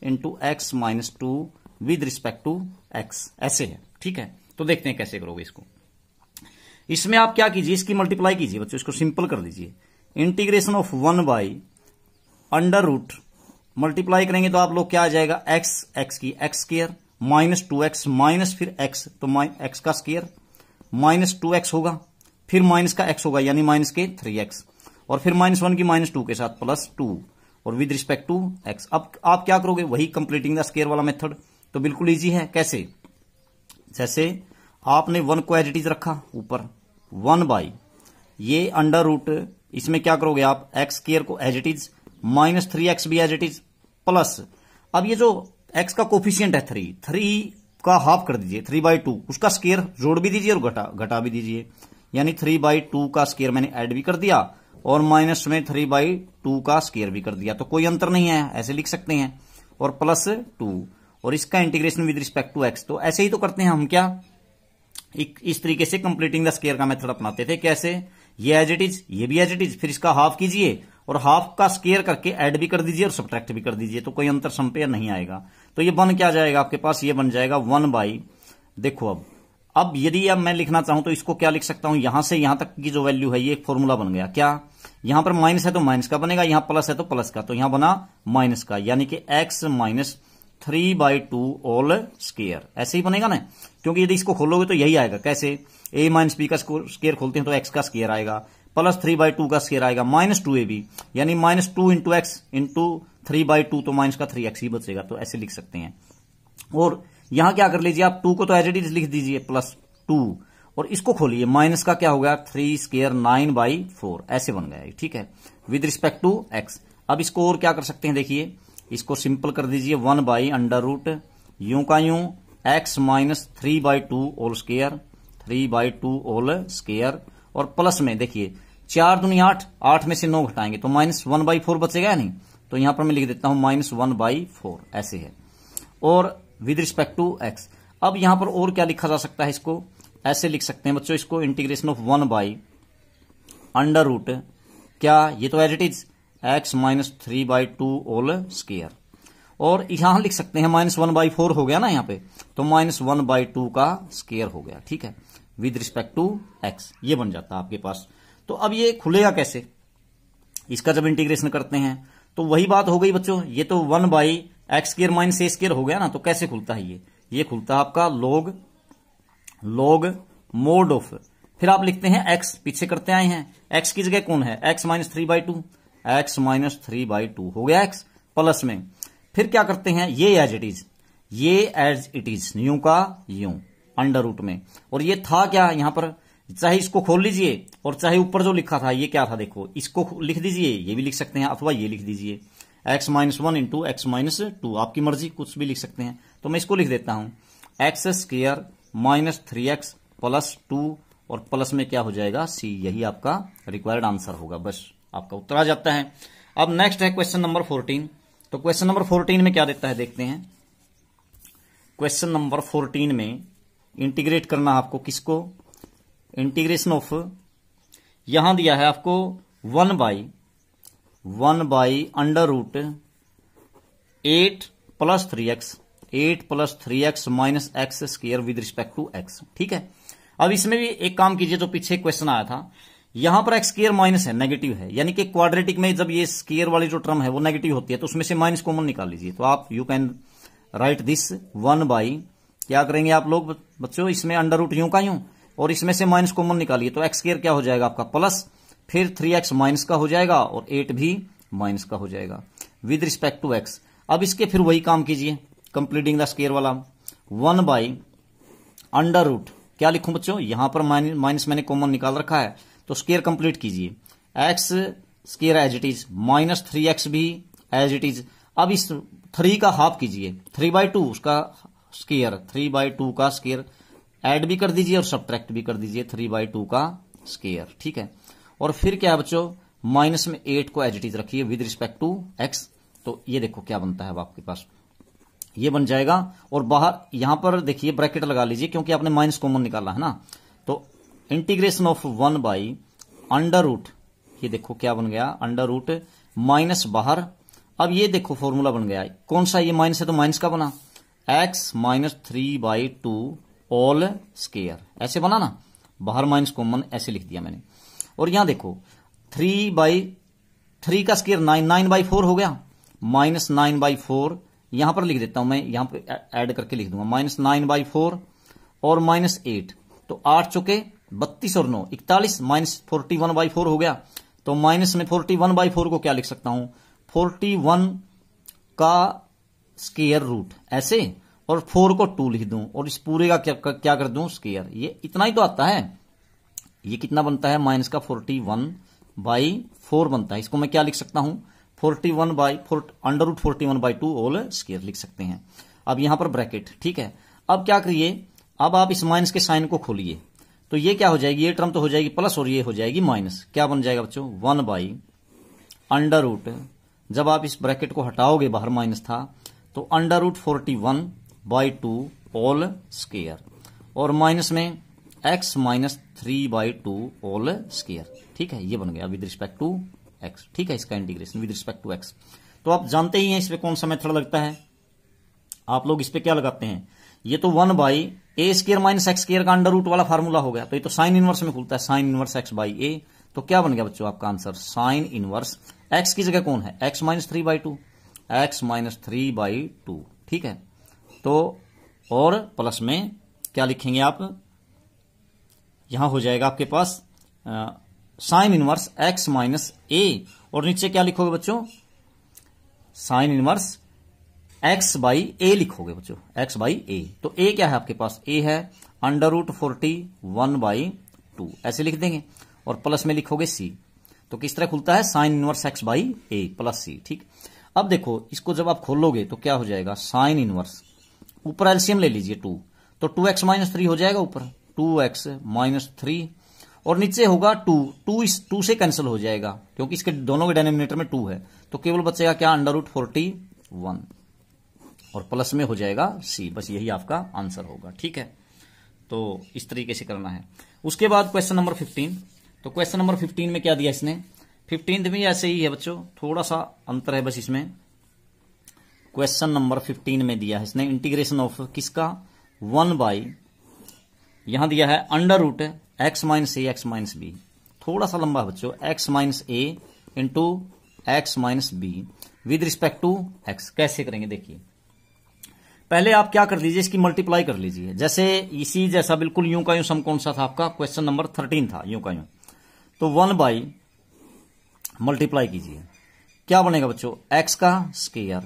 × x - 2 with respect to x, ऐसे है। ठीक है, तो देखते हैं कैसे करोगे इसको। इसमें आप क्या कीजिए, इसकी मल्टीप्लाई कीजिए बच्चों, इसको सिंपल कर दीजिए। इंटीग्रेशन ऑफ 1 बाई √, मल्टीप्लाई करेंगे तो आप लोग क्या आ जाएगा, x की x स्क्वायर माइनस 2x माइनस फिर x, तो x का स्क्वायर -2x होगा, फिर माइनस का x होगा यानी माइनस के 3x, और फिर -1 की -2 के साथ +2, और विद रिस्पेक्ट टू x। अब आप क्या करोगे, वही कंप्लीटिंग द स्क्वायर वाला मेथड। तो बिल्कुल इजी है, कैसे, जैसे आपने 1 को एज इट इज रखा ऊपर, 1 बाई ये √, इसमें क्या करोगे आप, x स्क्वायर को एज इट इज, -3x भी एज इट इज, प्लस, अब ये जो x का कोफिशिएंट है 3 का हाफ कर दीजिए, 3/2, उसका स्क्वायर जोड़ भी दीजिए और घटा भी दीजिए, यानी 3/2 का स्क्वायर मैंने ऐड भी कर दिया और माइनस में 3/2 का स्क्वायर भी कर दिया, तो कोई अंतर नहीं है, ऐसे लिख सकते हैं। और प्लस 2 और इसका integration with respect to x. तो ऐसे ही तो करते हैं हम, क्या इस तरीके से कंप्लीटिंग द स्क्वायर का मेथड अपनाते थे। कैसे? ये एज इट इज, ये भी एज इट इज, फिर इसका हाफ कीजिए और हाफ का स्क्वायर करके ऐड भी कर दीजिए और सब्ट्रैक्ट भी कर दीजिए, तो कोई अंतर सम पे नहीं आएगा। तो ये बन क्या जाएगा आपके पास? ये बन जाएगा 1 देखो अब यदि अब मैं लिखना चाहूं तो इसको क्या लिख सकता हूं, यहां से यहां तक की जो वैल्यू है ये एक फॉर्मूला बन गया। क्या? यहां पर माइनस है तो माइनस का बनेगा, यहां प्लस है तो प्लस का, तो यहां बना माइनस का, यानी कि x माइनस 3/2 होल स्क्वायर, ऐसे ही बनेगा ना, क्योंकि यदि इसको खोलोगे तो यही आएगा। कैसे? a माइनस b का स्क्वायर खोलते हैं तो x का स्क्वायर आएगा, प्लस 3/2 का स्क्वायर आएगा, माइनस 2ab, यानी -2 इंटू एक्स इंटू 3/2, तो माइनस का 3x ही बचेगा, तो ऐसे लिख सकते हैं। और यहां क्या कर लीजिए आप, 2 को तो एज इट इज लिख दीजिए प्लस 2, और इसको खोलिए, माइनस का क्या हो गया 3 स्क्वायर 9/4, ऐसे बन गया, ठीक है, विद रिस्पेक्ट टू एक्स। अब इसको और क्या कर सकते हैं, देखिए इसको सिंपल कर दीजिए, 1/√, यूं का यूं x minus 3/2 whole square, 3/2 whole square, और प्लस में देखिए 4 दूनी 8, 8 में से 9 घटाएंगे तो -1/4 बचेगा या नहीं, तो यहां पर मैं लिख देता हूं -1/4, ऐसे है, और विद रिस्पेक्ट टू एक्स। अब यहां पर और क्या लिखा जा सकता है, इसको ऐसे लिख सकते हैं बच्चों, इसको इंटीग्रेशन ऑफ 1/√, क्या ये तो as it is x minus 3/2 whole square, और यहां लिख सकते हैं -1/4 हो गया ना यहाँ पे, तो -1/2 का स्क्वायर हो गया, ठीक है, विद रिस्पेक्ट टू x, ये बन जाता है आपके पास। तो अब ये खुलेगा कैसे, इसका जब इंटीग्रेशन करते हैं तो वही बात हो गई बच्चों, ये तो 1/x² माइनस a² हो गया ना, तो कैसे खुलता है ये खुलता है आपका log मोड ऑफ, फिर आप लिखते हैं x, पीछे करते आए हैं, x की जगह कौन है, x माइनस 3/2, x माइनस 3/2 हो गया x, प्लस में फिर क्या करते हैं, ये एज इट इज यूं का यूं अंडर रूट में, और ये था क्या यहां पर, चाहे इसको खोल लीजिए और चाहे ऊपर जो लिखा था ये क्या था, देखो इसको लिख दीजिए, ये भी लिख सकते हैं, अथवा ये लिख दीजिए x minus 1 into x minus 2, आपकी मर्जी, कुछ भी लिख सकते हैं। तो मैं इसको लिख देता हूं x स्क्वायर माइनस 3x प्लस 2, और प्लस में क्या हो जाएगा c, यही आपका रिक्वायर्ड आंसर होगा, बस आपका उत्तर आ जाता है। अब नेक्स्ट है क्वेश्चन नंबर 14। तो क्वेश्चन नंबर 14 में क्या देता है देखते हैं। क्वेश्चन नंबर 14 में इंटीग्रेट करना आपको किसको, इंटीग्रेशन ऑफ, यहां दिया है आपको 1/√8 plus 3x, 8 plus 3x minus x square with respect to x, ठीक है। अब इसमें भी एक काम कीजिए, जो पीछे क्वेश्चन आया था, यहां पर x स्क्वायर माइनस है, नेगेटिव है, यानी कि क्वाड्रेटिक में जब ये स्क्वायर वाली जो टर्म है वो नेगेटिव होती है तो उसमें से माइनस कॉमन निकाल लीजिए। तो आप यू कैन राइट दिस 1/, क्या करेंगे आप लोग बच्चों, इसमें अंडर रूट यूं का यूं, और इसमें से माइनस कॉमन निकालिए, तो x स्क्वायर क्या हो जाएगा आपका प्लस, फिर 3x माइनस का हो जाएगा और 8 भी माइनस का हो जाएगा विद रिस्पेक्ट टू x। अब इसके फिर वही काम कीजिए, कंप्लीटिंग द स्क्वायर वाला, 1/√, क्या लिखूं बच्चों, यहां पर माइनस मैंने कॉमन निकाल रखा है, तो स्क्वायर कंप्लीट कीजिए, x square as it is, minus 3x भी एज इट इज। अब इस 3 का हाफ कीजिए, 3/2 उसका स्क्वायर, 3/2 का स्क्वायर ऐड भी कर दीजिए और सब्ट्रैक्ट भी कर दीजिए 3/2 का स्क्वायर, ठीक है। और फिर क्या है बच्चों, माइनस में 8 को एज इट इज रखिए विद रिस्पेक्ट टू x, तो ये देखो क्या बनता है अब आपके पास, ये बन जाएगा। और बाहर यहां पर देखिए ब्रैकेट लगा लीजिए, क्योंकि आपने माइनस कॉमन निकाला है ना, तो इंटीग्रेशन ऑफ 1/√, ये देखो क्या बन गया, अंडर रूट माइनस बाहर। अब ये देखो फॉर्मूला बन गया, कौन सा, ये माइनस है तो माइनस का बना, x माइनस 3/2 होल स्क्वायर, ऐसे बना ना, बाहर माइनस कॉमन ऐसे लिख दिया मैंने। और यहां देखो 3/3 का स्क्वायर 9/4 हो गया, माइनस 9/4, यहां पर लिख देता हूं मैं, यहां पे ऐड करके लिख दूंगा -9/4 और -8, तो 8 चुके 32 और 9 41, माइनस 41/4 हो गया, तो माइनस में 41/4 को क्या लिख सकता हूं, 41 का स्क्वायर रूट ऐसे, और 4 को 2 लिख दूं, और इस पूरे का क्या कर दूं स्क्वायर, ये इतना ही तो आता है। ये कितना बनता है, माइनस का 41/4 बनता है, इसको मैं क्या लिख सकता हूं, 41/√41/2 होल स्क्वायर लिख सकते हैं। अब यहां पर ब्रैकेट, ठीक है। अब क्या करिए, अब आप इस माइनस के साइन को खोलिए, तो ये क्या हो जाएगी, ये टर्म तो हो जाएगी प्लस और ये हो जाएगी माइनस। क्या बन जाएगा बच्चों, 1/√, जब आप इस ब्रैकेट को हटाओगे बाहर माइनस था तो √41/2 होल स्क्वायर, और माइनस में x माइनस 3/2 होल स्क्वायर। ठीक है, ये बन गया विद रिस्पेक्ट टू x। ठीक है, इसका integration with respect to x। तो आप जानते ही हैं इस पे कौन सा मेथड लगता है, आप लोग इस पे क्या लगाते हैं, ये तो 1/a² माइनस x² का अंडर रूट वाला फार्मूला हो गया, तो ये तो साइन इनवर्स में खुलता है, साइन इनवर्स x/a। तो क्या बन गया बच्चों आपका आंसर, साइन इनवर्स x की जगह कौन है, x माइनस 3/2, x माइनस 3/2। ठीक है, तो और प्लस में क्या लिखेंगे आप, यहां हो जाएगा आपके पास sine inverse x minus a, और नीचे क्या लिखोगे बच्चों, साइन इनवर्स x/a लिखोगे बच्चों, x/a। तो a क्या है आपके पास, a है √41/2, ऐसे लिख देंगे, और प्लस में लिखोगे c। तो किस तरह खुलता है, sine inverse x/a plus c। ठीक, अब देखो इसको जब आप खोलोगे तो क्या हो जाएगा, साइन इनवर्स, ऊपर एलसीएम ले लीजिए 2, तो 2x माइनस 3 हो जाएगा ऊपर, 2x माइनस 3, और नीचे होगा 2 इस 2 से कैंसिल हो जाएगा क्योंकि इसके दोनों के डिनोमिनेटर में 2 है, तो केवल बचेगा क्या, √41, और प्लस में हो जाएगा c। बस यही आपका आंसर होगा। ठीक है, तो इस तरीके से करना है। उसके बाद क्वेश्चन नंबर 15, तो क्वेश्चन नंबर 15 में क्या दिया इसने, 15 में ऐसे ही है बच्चों, थोड़ा सा अंतर है बस इसमें। क्वेश्चन नंबर 15 में दिया है इसने इंटीग्रेशन ऑफ किसका, 1/ यहां दिया है √x minus a x minus b, थोड़ा सा लंबा है बच्चों, x minus a into x minus b with respect to x। कैसे करेंगे देखिए, पहले आप क्या कर लीजिए, इसकी मल्टीप्लाई कर लीजिए, जैसे इसी जैसा बिल्कुल यूं का यूं सम कौन सा था आपका, क्वेश्चन नंबर 13 था, यूं का यूं। तो 1/ मल्टीप्लाई कीजिए, क्या बनेगा बच्चों, x का स्क्वायर,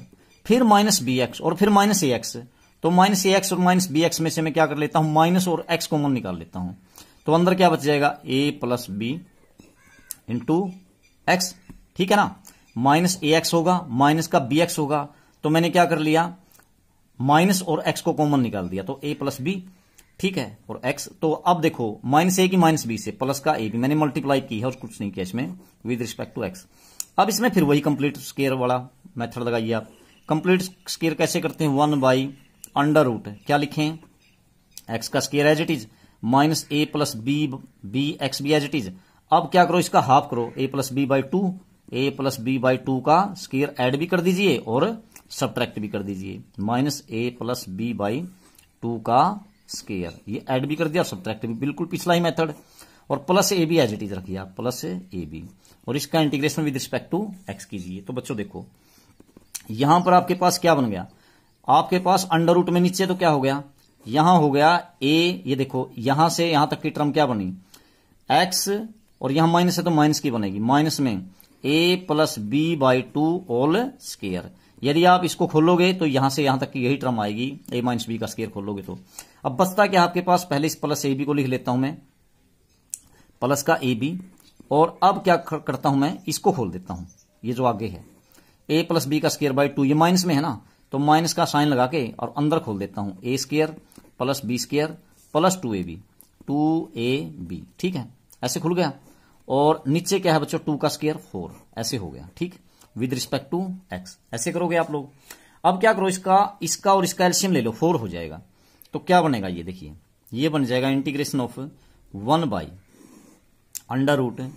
फिर माइनस bx और फिर माइनस ax। तो माइनस ax और माइनस bx में से मैं क्या कर लेता हूं, माइनस और x कॉमन निकाल लेता हूं, तो अंदर क्या बच जाएगा, a plus b into x. ठीक है ना, माइनस ax होगा, माइनस का bx होगा, तो मैंने क्या कर लिया, माइनस और x को कॉमन निकाल दिया, तो a प्लस b। ठीक है, और x, तो अब देखो माइनस a की माइनस b से प्लस का a भी मैंने मल्टीप्लाई की है और कुछ नहीं किया इसमें विद रिस्पेक्ट टू x। अब इसमें फिर वही कंप्लीट स्क्वायर वाला मेथड लगाइए आप। कंप्लीट स्क्वायर कैसे करते हैं, 1/√, क्या लिखें, x का square as it is, minus a plus b x भी एज इट इज। अब क्या करो, इसका हाफ करो, a plus b/2, a plus b/2 का स्क्वायर ऐड भी कर दीजिए और सब्ट्रैक्ट भी कर दीजिए, माइनस a प्लस b/2 का स्क्वायर, ये ऐड भी कर दिया और सब्ट्रैक्ट भी, बिल्कुल पिछला ही मेथड, और plus A B as it is रखिए आप, प्लस ए बी, और इसका integration with respect to x कीजिए। तो बच्चों देखो यहां पर आपके पास क्या बन गया, आपके पास अंडर रूट में नीचे तो क्या हो गया, यहां हो गया a, ये देखो यहां से यहां तक की टर्म क्या बनी, x, और यहां माइनस है तो माइनस की बनेगी, माइनस में a plus b/2 whole square. यदि आप इसको खोलोगे तो यहां से यहां तक की यही टर्म आएगी, a माइनस बी का स्क्वायर खोलोगे तो। अब बचता क्या आपके पास, पहले इस प्लस ए बी को लिख लेता हूं मैं, प्लस का ए बी, और अब क्या करता हूं मैं, इसको खोल देता हूं, ये जो आगे है a प्लस बी का स्क्वायर/2, ये माइनस में है ना, तो माइनस का साइन लगा के और अंदर खोल देता हूं, a square plus b square plus 2ab। ठीक है, ऐसे खुल गया, और नीचे क्या है बच्चों, 2 का स्क्वायर 4, ऐसे हो गया। ठीक, विद रिस्पेक्ट टू x, ऐसे करोगे आप लोग। अब क्या करो, इसका और इसका एलसीएम ले लो, 4 हो जाएगा, तो क्या बनेगा, ये देखिए, ये बन जाएगा इंटीग्रेशन ऑफ 1/√,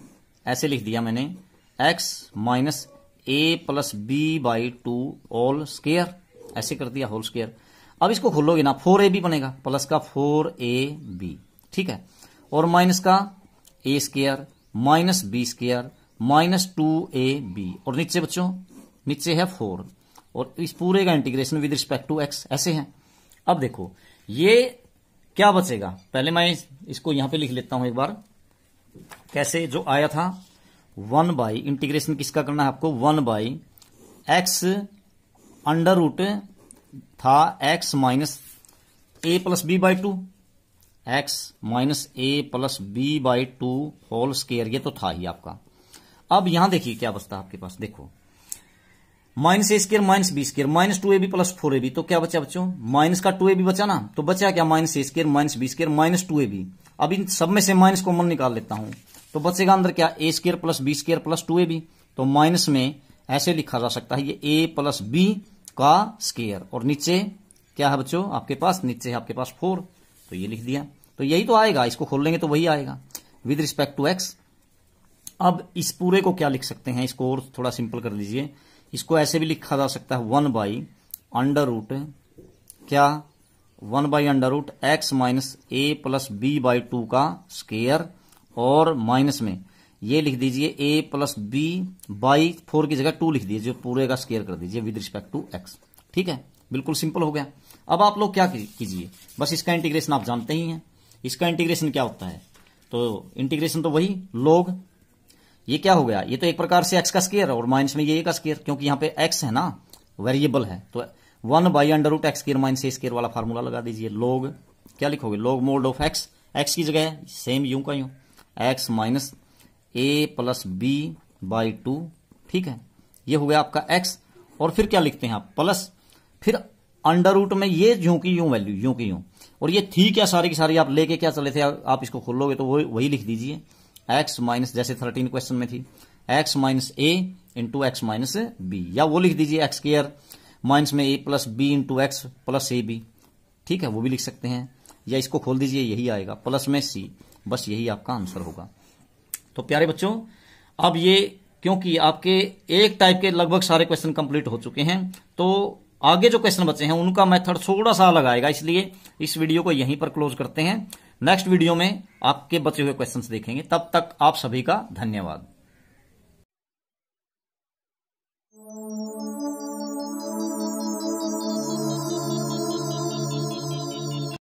ऐसे लिख दिया मैंने, x minus a plus b/2 whole square, ऐसे कर दिया होल स्क्वायर। अब इसको खोलोगे ना, 4ab बनेगा, प्लस का 4ab। ठीक है, और माइनस का a square minus b square minus 2ab, और नीचे बच्चों नीचे है 4, और इस पूरे का integration with respect to x, ऐसे है। अब देखो ये क्या बचेगा, पहले मैं इसको यहां पे लिख लेता हूं एक बार, कैसे जो आया था 1/ इंटीग्रेशन किसका करना है आपको, 1/x अंडर रूट था x minus a plus b/2, x minus a plus b/2 whole square, ये तो था ही आपका। अब यहां देखिए क्या बचता है आपके पास, देखो minus a square minus b square minus 2ab plus 4ab, तो क्या बचा बच्चों, माइनस का 2ab बचा ना, तो बचा क्या, minus a square minus b square minus 2ab। अब इन सब में से माइनस कॉमन निकाल लेता हूं, तो बचेगा अंदर क्या, a square plus b square plus 2ab। तो माइनस में ऐसे लिखा जा सकता है, ये ए प्लस बी का स्क्वायर, और नीचे क्या है बच्चों आपके पास, नीचे है आपके पास 4, तो ये लिख दिया। तो यही तो आएगा, इसको खोल लेंगे तो वही आएगा विद रिस्पेक्ट टू एक्स। अब इस पूरे को क्या लिख सकते हैं, इसको और थोड़ा सिंपल कर लीजिए, इसको ऐसे भी लिखा जा सकता है 1/√, क्या 1/√x minus a plus B by 2 का स्क्वायर, और माइनस में ये लिख दीजिए a प्लस बी बाई 4 की जगह 2 लिख दीजिए, पूरे का स्क्वायर कर दीजिए विद रिस्पेक्ट टू x। ठीक है, बिल्कुल सिंपल हो गया। अब आप लोग क्या कीजिए, बस इसका इंटीग्रेशन आप जानते ही हैं। इसका इंटीग्रेशन क्या होता है, तो इंटीग्रेशन तो वही log, ये क्या हो गया, ये तो एक प्रकार से x का स्क्वायर और माइनस में ये का स्क्वायर, क्योंकि यहां पे x है ना, वेरिएबल है, तो 1/√x square minus a square वाला फार्मूला लगा दीजिए। log क्या लिखोगे, log मोड ऑफ x की जगह सेम यूं का यूं x minus a plus B by 2। ठीक है, ये हो गया आपका x, और फिर क्या लिखते हैं आप, प्लस, फिर अंडर रूट में ये यूं की यूं वैल्यू, यूं की यूं, और ये थी क्या सारी की सारी आप लेके क्या चले थे, आप इसको खोलोगे तो वही लिख दीजिए, x माइनस, जैसे 13 क्वेश्चन में थी, x minus a into x minus B, या वो लिख दीजिए x स्क्वायर माइनस में a plus B into x plus A B. ठीक है, वो भी लिख सकते हैं, या इसको खोल दीजिए, यही आएगा प्लस में c, बस यही आपका आंसर होगा। तो प्यारे बच्चों, अब ये क्योंकि आपके एक टाइप के लगभग सारे क्वेश्चन कंप्लीट हो चुके हैं, तो आगे जो क्वेश्चन बचे हैं उनका मेथड थोड़ा सा अलग आएगा, इसलिए इस वीडियो को यहीं पर क्लोज करते हैं। नेक्स्ट वीडियो में आपके बचे हुए क्वेश्चंस देखेंगे, तब तक आप सभी का धन्यवाद।